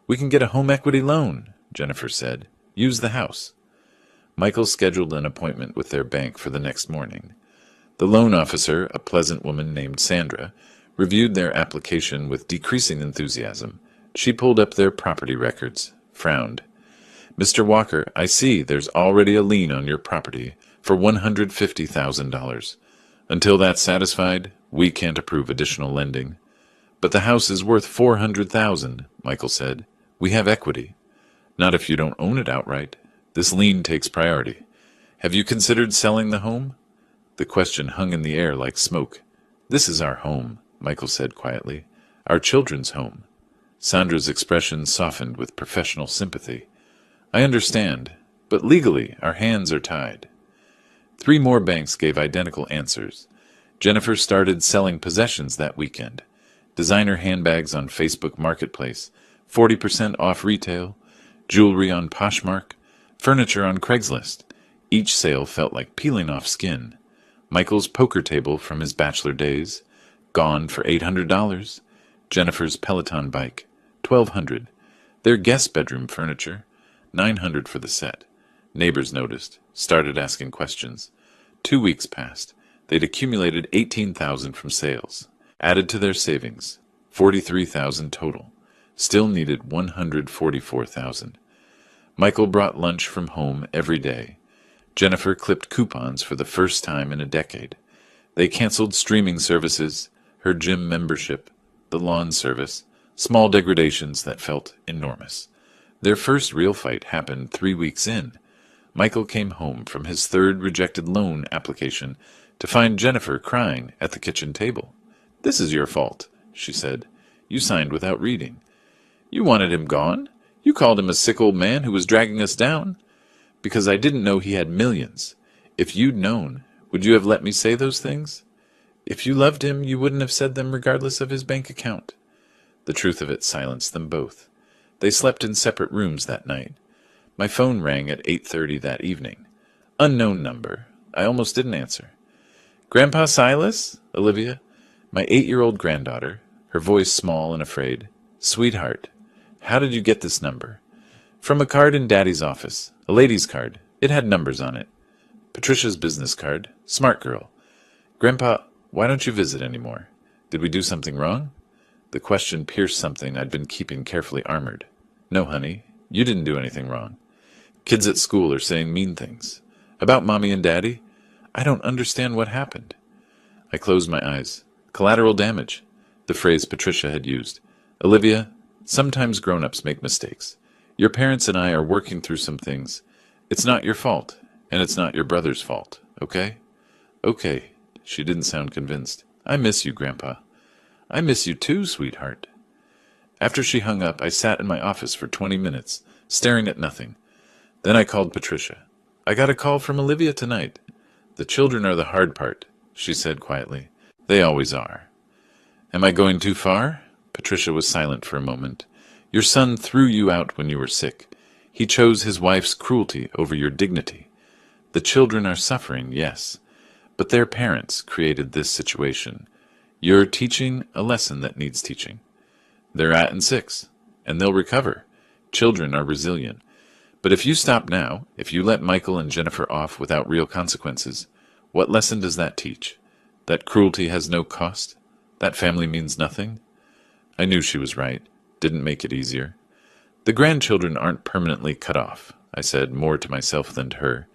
We can get a home equity loan, Jennifer said. Use the house. Michael scheduled an appointment with their bank for the next morning. The loan officer, a pleasant woman named Sandra, reviewed their application with decreasing enthusiasm. She pulled up their property records, frowned. Mr. Walker, I see there's already a lien on your property for $150,000. Until that's satisfied, we can't approve additional lending. But the house is worth $400,000, Michael said. We have equity. Not if you don't own it outright. This lien takes priority. Have you considered selling the home? The question hung in the air like smoke. This is our home, Michael said quietly. Our children's home. Sandra's expression softened with professional sympathy. I understand, but legally our hands are tied. 3 more banks gave identical answers. Jennifer started selling possessions that weekend. Designer handbags on Facebook Marketplace, 40% off retail, jewelry on Poshmark, furniture on Craigslist. Each sale felt like peeling off skin. Michael's poker table from his bachelor days, gone for $800. Jennifer's Peloton bike, $1,200. Their guest bedroom furniture, $900 for the set. Neighbors noticed, started asking questions. 2 weeks passed. They'd accumulated $18,000 from sales. Added to their savings, $43,000 total. Still needed $144,000. Michael brought lunch from home every day. Jennifer clipped coupons for the first time in a decade. They canceled streaming services, her gym membership, the lawn service, small degradations that felt enormous. Their first real fight happened 3 weeks in. Michael came home from his 3rd rejected loan application to find Jennifer crying at the kitchen table. This is your fault, she said. You signed without reading. You wanted him gone. You called him a sick old man who was dragging us down. Because I didn't know he had millions. If you'd known, would you have let me say those things? If you loved him, you wouldn't have said them regardless of his bank account. The truth of it silenced them both. They slept in separate rooms that night. My phone rang at 8:30 that evening. Unknown number. I almost didn't answer. Grandpa Silas? Olivia? My 8-year-old granddaughter, her voice small and afraid. Sweetheart, how did you get this number? From a card in Daddy's office. A lady's card. It had numbers on it. Patricia's business card. Smart girl. Grandpa, why don't you visit anymore? Did we do something wrong? The question pierced something I'd been keeping carefully armored. No, honey, you didn't do anything wrong. Kids at school are saying mean things. About Mommy and Daddy? I don't understand what happened. I closed my eyes. Collateral damage. The phrase Patricia had used. Olivia, sometimes grown-ups make mistakes. Your parents and I are working through some things. It's not your fault, and it's not your brother's fault, okay? Okay. She didn't sound convinced. I miss you, Grandpa. I miss you too, sweetheart. After she hung up, I sat in my office for 20 minutes, staring at nothing. Then I called Patricia. I got a call from Olivia tonight. The children are the hard part, she said quietly. They always are. Am I going too far? Patricia was silent for a moment. Your son threw you out when you were sick. He chose his wife's cruelty over your dignity. The children are suffering, yes, but their parents created this situation. You're teaching a lesson that needs teaching. They're at in 6, and they'll recover. Children are resilient. But if you stop now, if you let Michael and Jennifer off without real consequences, what lesson does that teach? That cruelty has no cost? That family means nothing? I knew she was right. Didn't make it easier. The grandchildren aren't permanently cut off, I said, more to myself than to her.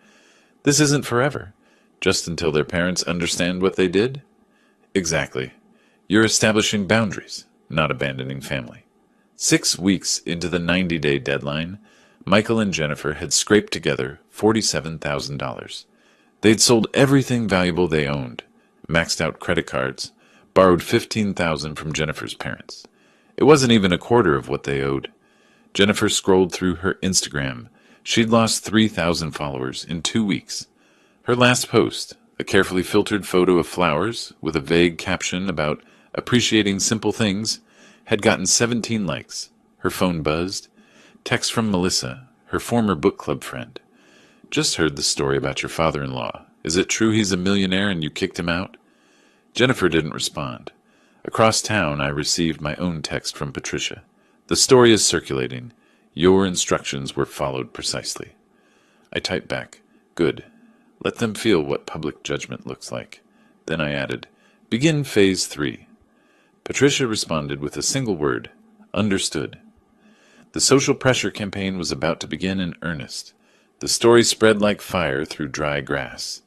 This isn't forever. Just until their parents understand what they did? Exactly. You're establishing boundaries, not abandoning family. 6 weeks into the 90-day deadline, Michael and Jennifer had scraped together $47,000. They'd sold everything valuable they owned, maxed out credit cards, borrowed $15,000 from Jennifer's parents. It wasn't even a quarter of what they owed. Jennifer scrolled through her Instagram. She'd lost 3,000 followers in 2 weeks. Her last post, a carefully filtered photo of flowers with a vague caption about appreciating simple things, had gotten 17 likes. Her phone buzzed. Text from Melissa, her former book club friend. Just heard the story about your father-in-law. Is it true he's a millionaire and you kicked him out? Jennifer didn't respond. Across town, I received my own text from Patricia. The story is circulating. Your instructions were followed precisely. I typed back, good. Let them feel what public judgment looks like. Then I added, begin phase 3. Patricia responded with a single word, understood. The social pressure campaign was about to begin in earnest. The story spread like fire through dry grass.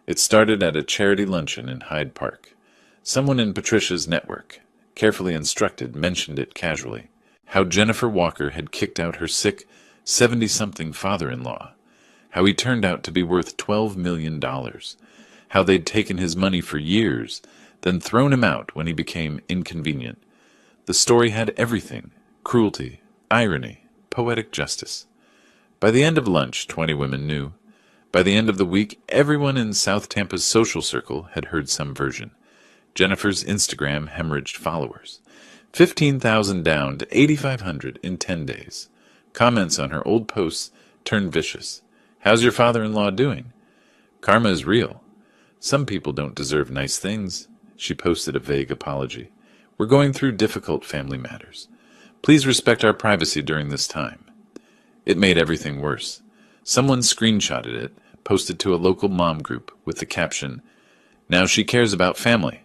It started at a charity luncheon in Hyde Park. Someone in Patricia's network, carefully instructed, mentioned it casually. How Jennifer Walker had kicked out her sick, 70-something father-in-law. How he turned out to be worth $12 million. How they'd taken his money for years, then thrown him out when he became inconvenient. The story had everything, cruelty, irony, poetic justice. By the end of lunch, 20 women knew. By the end of the week, everyone in South Tampa's social circle had heard some version. Jennifer's Instagram hemorrhaged followers. 15,000 down to 8,500 in 10 days. Comments on her old posts turned vicious. How's your father-in-law doing? Karma is real. Some people don't deserve nice things. She posted a vague apology. We're going through difficult family matters. Please respect our privacy during this time. It made everything worse. Someone screenshotted it, posted to a local mom group with the caption, now she cares about family.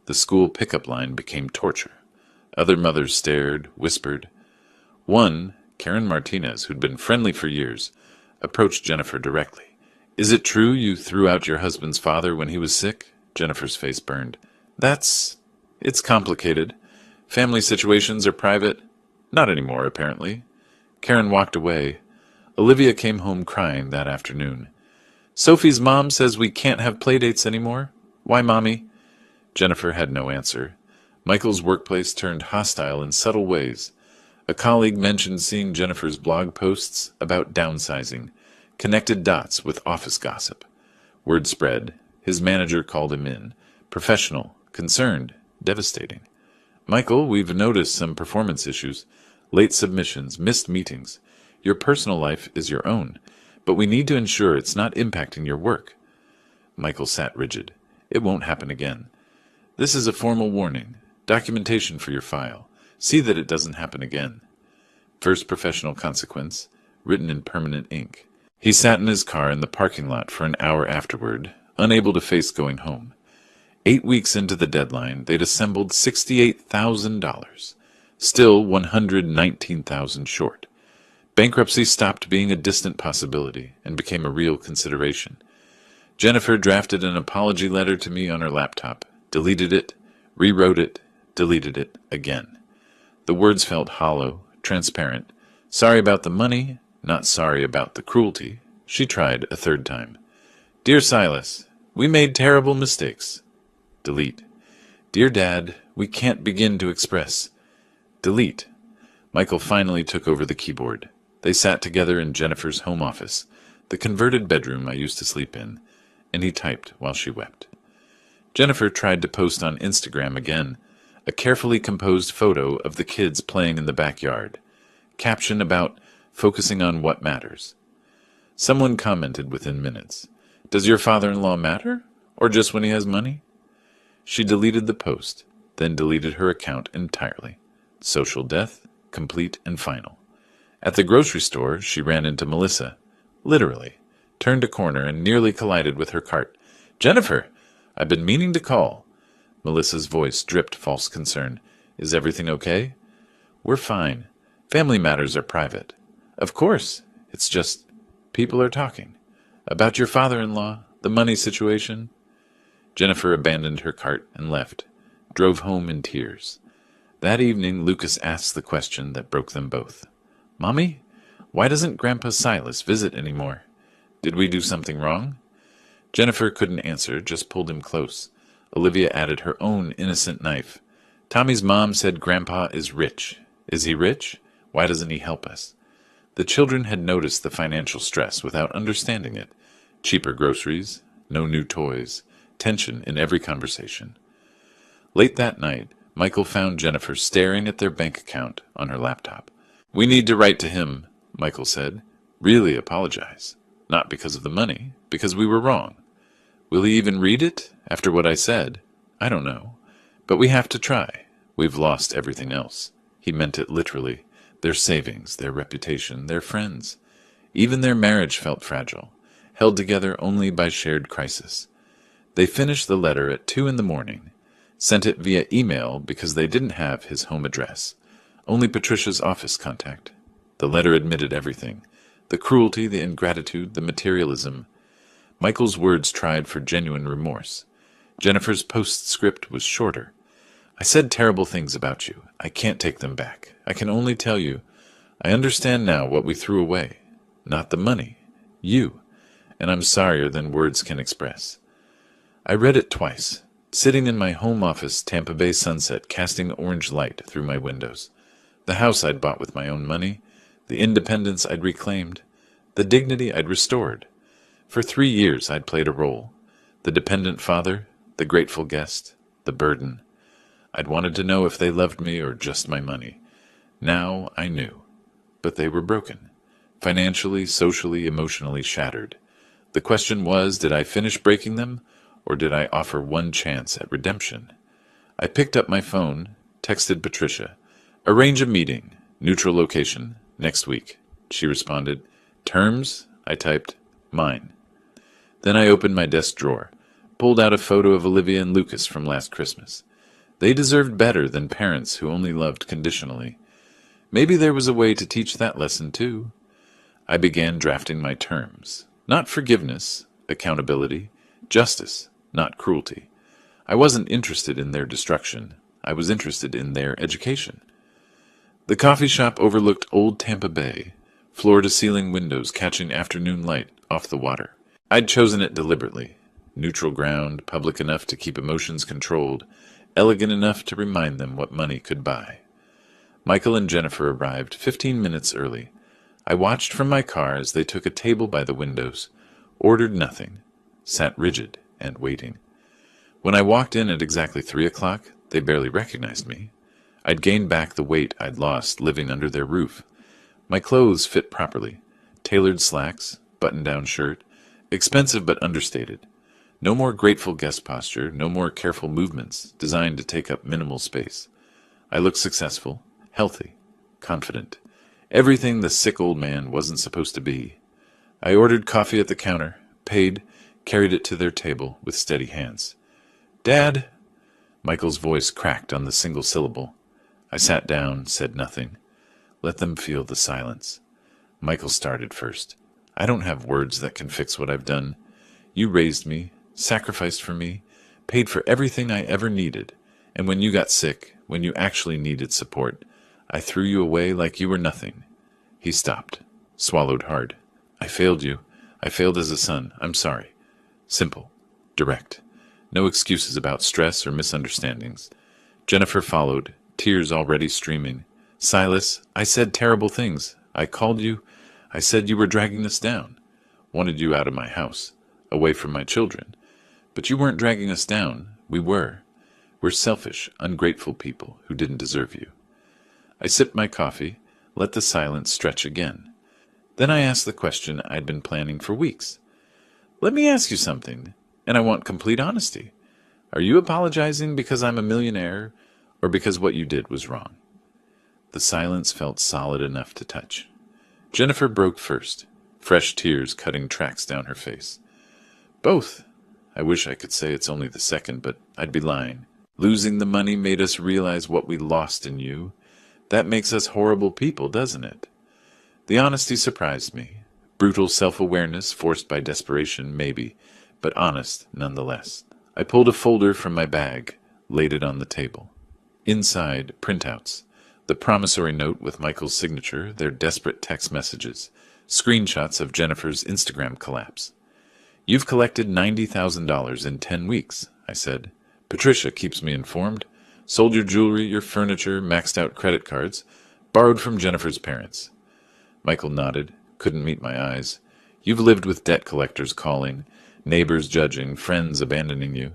The school pickup line became torture. Other mothers stared, whispered. One, Karen Martinez, who'd been friendly for years, approached Jennifer directly. Is it true you threw out your husband's father when he was sick? Jennifer's face burned. It's complicated. Family situations are private. Not anymore, apparently. Karen walked away. Olivia came home crying that afternoon. Sophie's mom says we can't have playdates anymore. Why, Mommy? Jennifer had no answer. Michael's workplace turned hostile in subtle ways. A colleague mentioned seeing Jennifer's blog posts about downsizing, connected dots with office gossip. Word spread. His manager called him in. Professional, concerned, devastating. Michael, we've noticed some performance issues. Late submissions, missed meetings. Your personal life is your own, but we need to ensure it's not impacting your work. Michael sat rigid. It won't happen again. This is a formal warning. Documentation for your file. See that it doesn't happen again. First professional consequence, written in permanent ink. He sat in his car in the parking lot for an hour afterward, unable to face going home. 8 weeks into the deadline, they'd assembled $68,000, still $119,000 short. Bankruptcy stopped being a distant possibility and became a real consideration. Jennifer drafted an apology letter to me on her laptop, deleted it, rewrote it, deleted it again. The words felt hollow, transparent. Sorry about the money, not sorry about the cruelty. She tried a third time. Dear Silas, we made terrible mistakes. Delete. Dear Dad, we can't begin to express. Delete. Michael finally took over the keyboard. They sat together in Jennifer's home office, the converted bedroom I used to sleep in, and he typed while she wept. Jennifer tried to post on Instagram again, a carefully composed photo of the kids playing in the backyard. Caption about focusing on what matters. Someone commented within minutes, "Does your father-in-law matter, or just when he has money?" She deleted the post, then deleted her account entirely. Social death, complete and final. At the grocery store, she ran into Melissa, literally, turned a corner and nearly collided with her cart. "Jennifer, I've been meaning to call." Melissa's voice dripped false concern. "Is everything okay?" "We're fine. Family matters are private." "Of course. It's just people are talking. About your father-in-law, the money situation." Jennifer abandoned her cart and left, drove home in tears. That evening, Lucas asked the question that broke them both. "Mommy, why doesn't Grandpa Silas visit anymore? Did we do something wrong?" Jennifer couldn't answer, just pulled him close. Olivia added her own innocent knife. "Tommy's mom said Grandpa is rich. Is he rich? Why doesn't he help us?" The children had noticed the financial stress without understanding it. Cheaper groceries, no new toys, tension in every conversation. Late that night, Michael found Jennifer staring at their bank account on her laptop. "We need to write to him," Michael said. "Really apologize. Not because of the money, because we were wrong. Will he even read it, after what I said? I don't know. But we have to try. We've lost everything else." He meant it literally. Their savings, their reputation, their friends. Even their marriage felt fragile, held together only by shared crisis. They finished the letter at 2 a.m, sent it via email because they didn't have his home address, only Patricia's office contact. The letter admitted everything, the cruelty, the ingratitude, the materialism. Michael's words tried for genuine remorse. Jennifer's postscript was shorter. "I said terrible things about you. I can't take them back. I can only tell you, I understand now what we threw away. Not the money. You. And I'm sorrier than words can express." I read it twice, sitting in my home office, Tampa Bay sunset casting orange light through my windows. The house I'd bought with my own money, the independence I'd reclaimed, the dignity I'd restored. For 3 years I'd played a role. The dependent father, the grateful guest, the burden. I'd wanted to know if they loved me or just my money. Now I knew. But they were broken. Financially, socially, emotionally shattered. The question was, did I finish breaking them, or did I offer one chance at redemption? I picked up my phone, texted Patricia. "Arrange a meeting. Neutral location. Next week." She responded. "Terms?" I typed. "Mine." Then I opened my desk drawer, pulled out a photo of Olivia and Lucas from last Christmas. They deserved better than parents who only loved conditionally. Maybe there was a way to teach that lesson, too. I began drafting my terms. Not forgiveness, accountability, justice, not cruelty. I wasn't interested in their destruction. I was interested in their education. The coffee shop overlooked old Tampa Bay, floor-to-ceiling windows catching afternoon light off the water. I'd chosen it deliberately. Neutral ground, public enough to keep emotions controlled, elegant enough to remind them what money could buy. Michael and Jennifer arrived 15 minutes early. I watched from my car as they took a table by the windows, ordered nothing, sat rigid and waiting. When I walked in at exactly 3 o'clock, they barely recognized me. I'd gained back the weight I'd lost living under their roof. My clothes fit properly. Tailored slacks, button-down shirt, expensive but understated. No more grateful guest posture, no more careful movements designed to take up minimal space. I looked successful, healthy, confident. Everything the sick old man wasn't supposed to be. I ordered coffee at the counter, paid, carried it to their table with steady hands. "Dad!" Michael's voice cracked on the single syllable. I sat down, said nothing. Let them feel the silence. Michael started first. "I don't have words that can fix what I've done. You raised me, sacrificed for me, paid for everything I ever needed, and when you got sick, when you actually needed support, I threw you away like you were nothing." He stopped, swallowed hard. "I failed you. I failed as a son. I'm sorry." Simple, direct. No excuses about stress or misunderstandings. Jennifer followed, tears already streaming. "Silas, I said terrible things. I called you. I said you were dragging us down. Wanted you out of my house, away from my children. But you weren't dragging us down. We were. We're selfish, ungrateful people who didn't deserve you." I sipped my coffee, let the silence stretch again. Then I asked the question I'd been planning for weeks. Let me ask you something, and I want complete honesty. Are you apologizing because I'm a millionaire, or because what you did was wrong? The silence felt solid enough to touch. Jennifer broke first, fresh tears cutting tracks down her face. Both. I wish I could say it's only the second, but I'd be lying. Losing the money made us realize what we lost in you. That makes us horrible people, doesn't it? The honesty surprised me. Brutal self-awareness forced by desperation, maybe, but honest nonetheless. I pulled a folder from my bag, laid it on the table. Inside, printouts. The promissory note with Michael's signature, their desperate text messages, screenshots of Jennifer's Instagram collapse. You've collected $90,000 in 10 weeks, I said. Patricia keeps me informed. Sold your jewelry, your furniture, maxed out credit cards, borrowed from Jennifer's parents. Michael nodded, couldn't meet my eyes. You've lived with debt collectors calling, neighbors judging, friends abandoning you.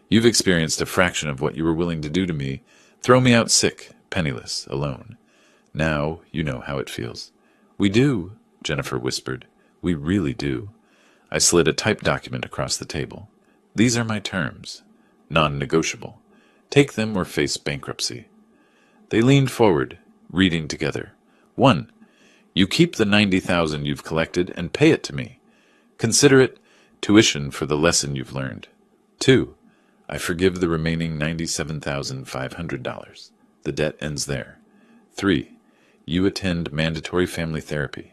You've experienced a fraction of what you were willing to do to me. Throw me out sick, penniless, alone. Now you know how it feels. We do, Jennifer whispered. We really do. I slid a typed document across the table. These are my terms. Non-negotiable. Take them or face bankruptcy. They leaned forward, reading together. 1. You keep the $90,000 you've collected and pay it to me. Consider it tuition for the lesson you've learned. 2. I forgive the remaining $97,500. The debt ends there. 3. You attend mandatory family therapy,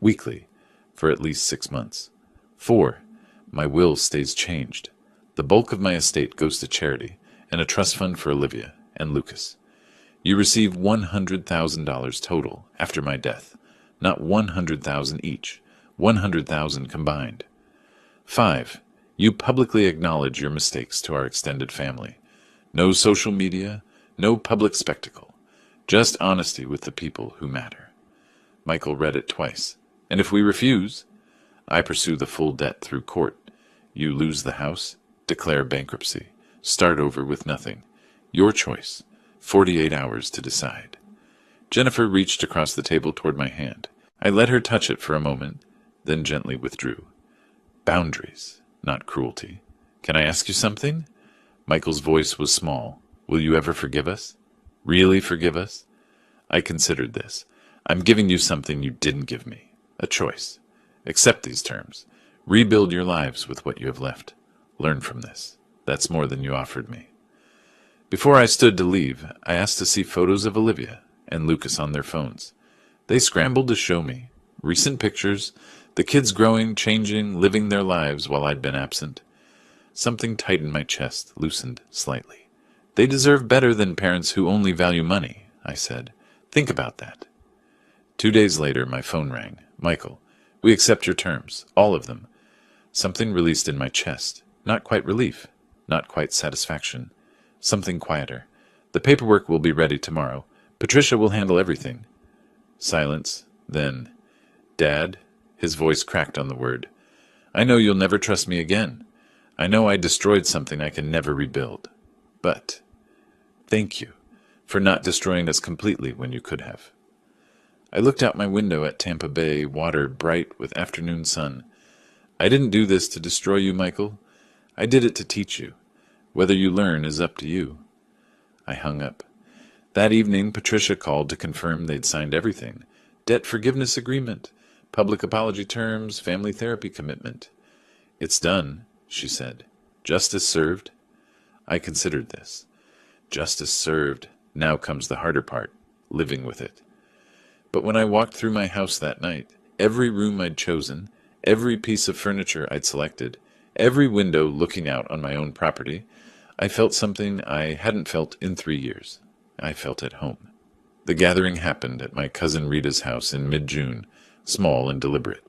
weekly, for at least 6 months. 4. My will stays changed. The bulk of my estate goes to charity and a trust fund for Olivia and Lucas. You receive $100,000 total after my death, not $100,000 each, $100,000 combined. 5. You publicly acknowledge your mistakes to our extended family. No social media, no public spectacle, just honesty with the people who matter. Michael read it twice. And if we refuse, I pursue the full debt through court. You lose the house, declare bankruptcy, start over with nothing. Your choice. 48 hours to decide. Jennifer reached across the table toward my hand. I let her touch it for a moment, then gently withdrew. Boundaries, not cruelty. Can I ask you something? Michael's voice was small. Will you ever forgive us? Really forgive us? I considered this. I'm giving you something you didn't give me. A choice. Accept these terms. Rebuild your lives with what you have left. Learn from this. That's more than you offered me. Before I stood to leave, I asked to see photos of Olivia and Lucas on their phones. They scrambled to show me. Recent pictures, the kids growing, changing, living their lives while I'd been absent. Something tightened my chest, loosened slightly. They deserve better than parents who only value money, I said. Think about that. 2 days later, my phone rang. Michael, we accept your terms, all of them. Something released in my chest. Not quite relief, not quite satisfaction. Something quieter. The paperwork will be ready tomorrow. Patricia will handle everything. Silence. Then, Dad, his voice cracked on the word. I know you'll never trust me again. I know I destroyed something I can never rebuild. But thank you for not destroying us completely when you could have. I looked out my window at Tampa Bay, water bright with afternoon sun. I didn't do this to destroy you, Michael. I did it to teach you. Whether you learn is up to you. I hung up. That evening, Patricia called to confirm they'd signed everything. Debt forgiveness agreement, public apology terms, family therapy commitment. It's done, she said. Justice served. I considered this. Justice served. Now comes the harder part, living with it. But when I walked through my house that night, every room I'd chosen, every piece of furniture I'd selected, every window looking out on my own property, I felt something I hadn't felt in 3 years. I felt at home. The gathering happened at my cousin Rita's house in mid-June, small and deliberate.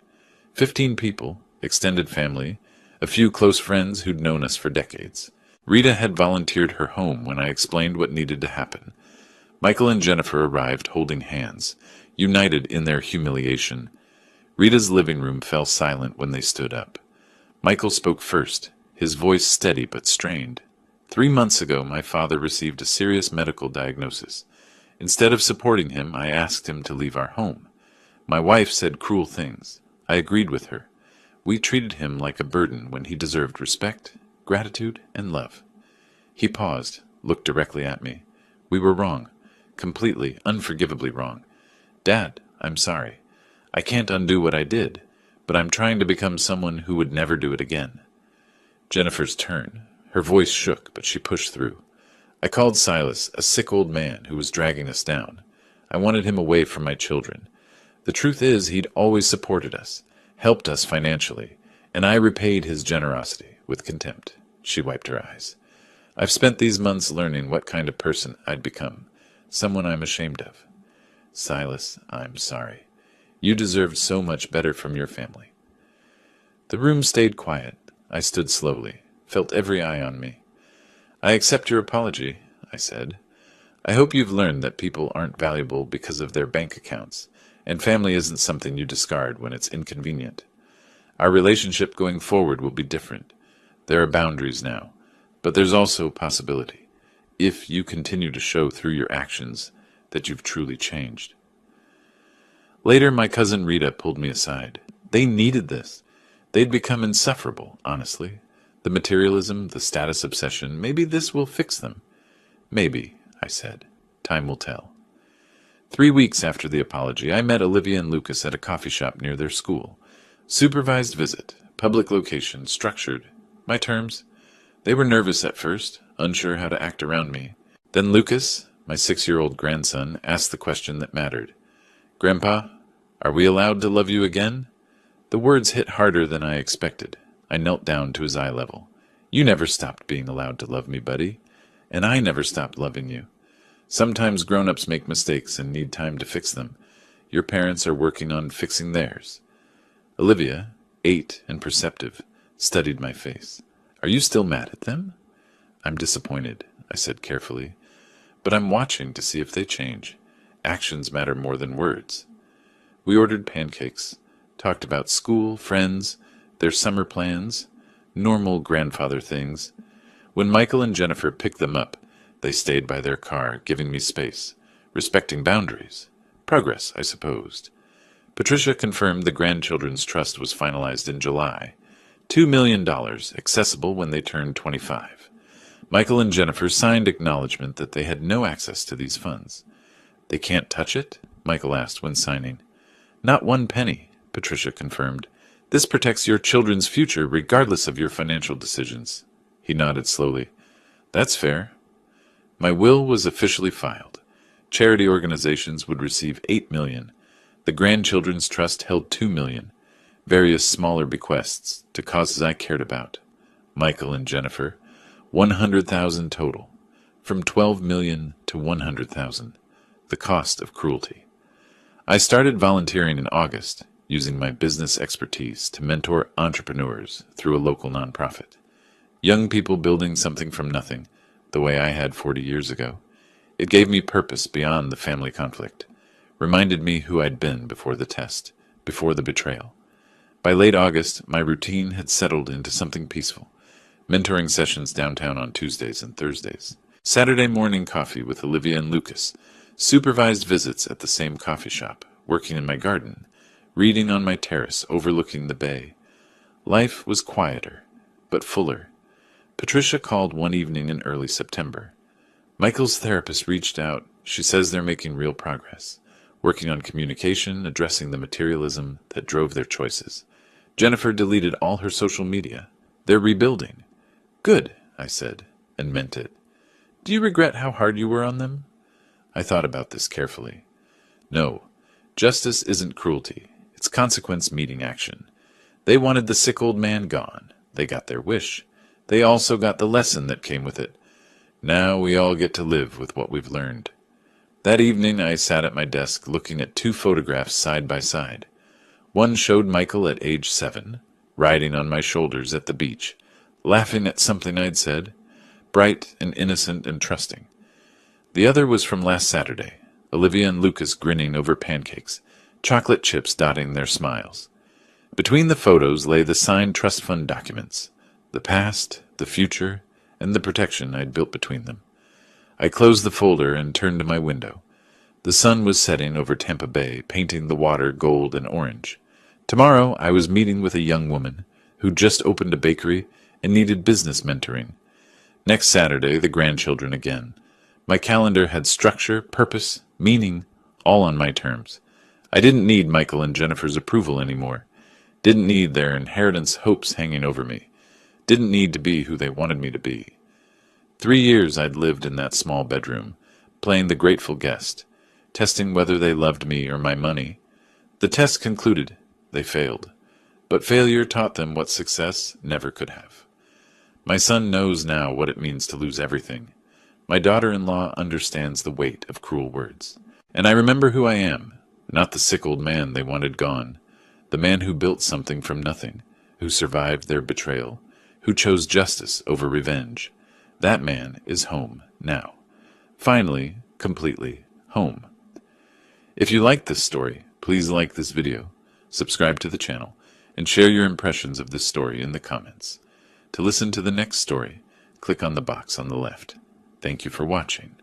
15 people, extended family, a few close friends who'd known us for decades. Rita had volunteered her home when I explained what needed to happen. Michael and Jennifer arrived holding hands, united in their humiliation. Rita's living room fell silent when they stood up. Michael spoke first, his voice steady but strained. 3 months ago, my father received a serious medical diagnosis. Instead of supporting him, I asked him to leave our home. My wife said cruel things. I agreed with her. We treated him like a burden when he deserved respect, gratitude, and love. He paused, looked directly at me. We were wrong. Completely, unforgivably wrong. Dad, I'm sorry. I can't undo what I did, but I'm trying to become someone who would never do it again. Jennifer's turn. Her voice shook, but she pushed through. I called Silas a sick old man who was dragging us down. I wanted him away from my children. The truth is, he'd always supported us, helped us financially, and I repaid his generosity with contempt. She wiped her eyes. I've spent these months learning what kind of person I'd become, someone I'm ashamed of. Silas, I'm sorry. You deserved so much better from your family. The room stayed quiet. I stood slowly, felt every eye on me. I accept your apology, I said. I hope you've learned that people aren't valuable because of their bank accounts, and family isn't something you discard when it's inconvenient. Our relationship going forward will be different. There are boundaries now, but there's also possibility, if you continue to show through your actions that you've truly changed. Later, my cousin Rita pulled me aside. They needed this. They'd become insufferable, honestly. The materialism, the status obsession, maybe this will fix them. Maybe, I said. Time will tell. 3 weeks after the apology, I met Olivia and Lucas at a coffee shop near their school. Supervised visit, public location, structured. My terms. They were nervous at first, unsure how to act around me. Then Lucas, my 6-year-old grandson, asked the question that mattered. Grandpa, are we allowed to love you again? The words hit harder than I expected. I knelt down to his eye level. You never stopped being allowed to love me, buddy. And I never stopped loving you. Sometimes grown-ups make mistakes and need time to fix them. Your parents are working on fixing theirs. Olivia, 8 and perceptive, studied my face. Are you still mad at them? I'm disappointed, I said carefully. But I'm watching to see if they change. Actions matter more than words. We ordered pancakes, talked about school, friends, their summer plans, normal grandfather things. When Michael and Jennifer picked them up, they stayed by their car, giving me space, respecting boundaries. Progress, I supposed. Patricia confirmed the grandchildren's trust was finalized in July. $2 million, accessible when they turned 25. Michael and Jennifer signed acknowledgement that they had no access to these funds. They can't touch it? Michael asked when signing. Not one penny, Patricia confirmed. This protects your children's future regardless of your financial decisions. He nodded slowly. That's fair. My will was officially filed. Charity organizations would receive $8 million. The Grandchildren's Trust held $2 million. Various smaller bequests to causes I cared about. Michael and Jennifer, $100,000 total. From $12 million to $100,000. The cost of cruelty. I started volunteering in August, using my business expertise to mentor entrepreneurs through a local nonprofit. Young people building something from nothing, the way I had 40 years ago. It gave me purpose beyond the family conflict, reminded me who I'd been before the test, before the betrayal. By late August, my routine had settled into something peaceful. Mentoring sessions downtown on Tuesdays and Thursdays. Saturday morning coffee with Olivia and Lucas. Supervised visits at the same coffee shop, working in my garden, reading on my terrace overlooking the bay. Life was quieter, but fuller. Patricia called one evening in early September. Michael's therapist reached out. She says they're making real progress, working on communication, addressing the materialism that drove their choices. Jennifer deleted all her social media. They're rebuilding. Good, I said, and meant it. Do you regret how hard you were on them? I thought about this carefully. No, justice isn't cruelty. It's consequence meeting action. They wanted the sick old man gone. They got their wish. They also got the lesson that came with it. Now we all get to live with what we've learned. That evening I sat at my desk looking at 2 photographs side by side. One showed Michael at age 7, riding on my shoulders at the beach, laughing at something I'd said, bright and innocent and trusting. The other was from last Saturday, Olivia and Lucas grinning over pancakes, chocolate chips dotting their smiles. Between the photos lay the signed trust fund documents, the past, the future, and the protection I'd built between them. I closed the folder and turned to my window. The sun was setting over Tampa Bay, painting the water gold and orange. Tomorrow I was meeting with a young woman who just opened a bakery and needed business mentoring. Next Saturday, the grandchildren again. My calendar had structure, purpose, meaning, all on my terms. I didn't need Michael and Jennifer's approval anymore. Didn't need their inheritance hopes hanging over me. Didn't need to be who they wanted me to be. 3 years I'd lived in that small bedroom, playing the grateful guest, testing whether they loved me or my money. The test concluded. They failed. But failure taught them what success never could have. My son knows now what it means to lose everything. My daughter-in-law understands the weight of cruel words. And I remember who I am, not the sick old man they wanted gone, the man who built something from nothing, who survived their betrayal, who chose justice over revenge. That man is home now. Finally, completely home. If you like this story, please like this video, subscribe to the channel, and share your impressions of this story in the comments. To listen to the next story, click on the box on the left. Thank you for watching.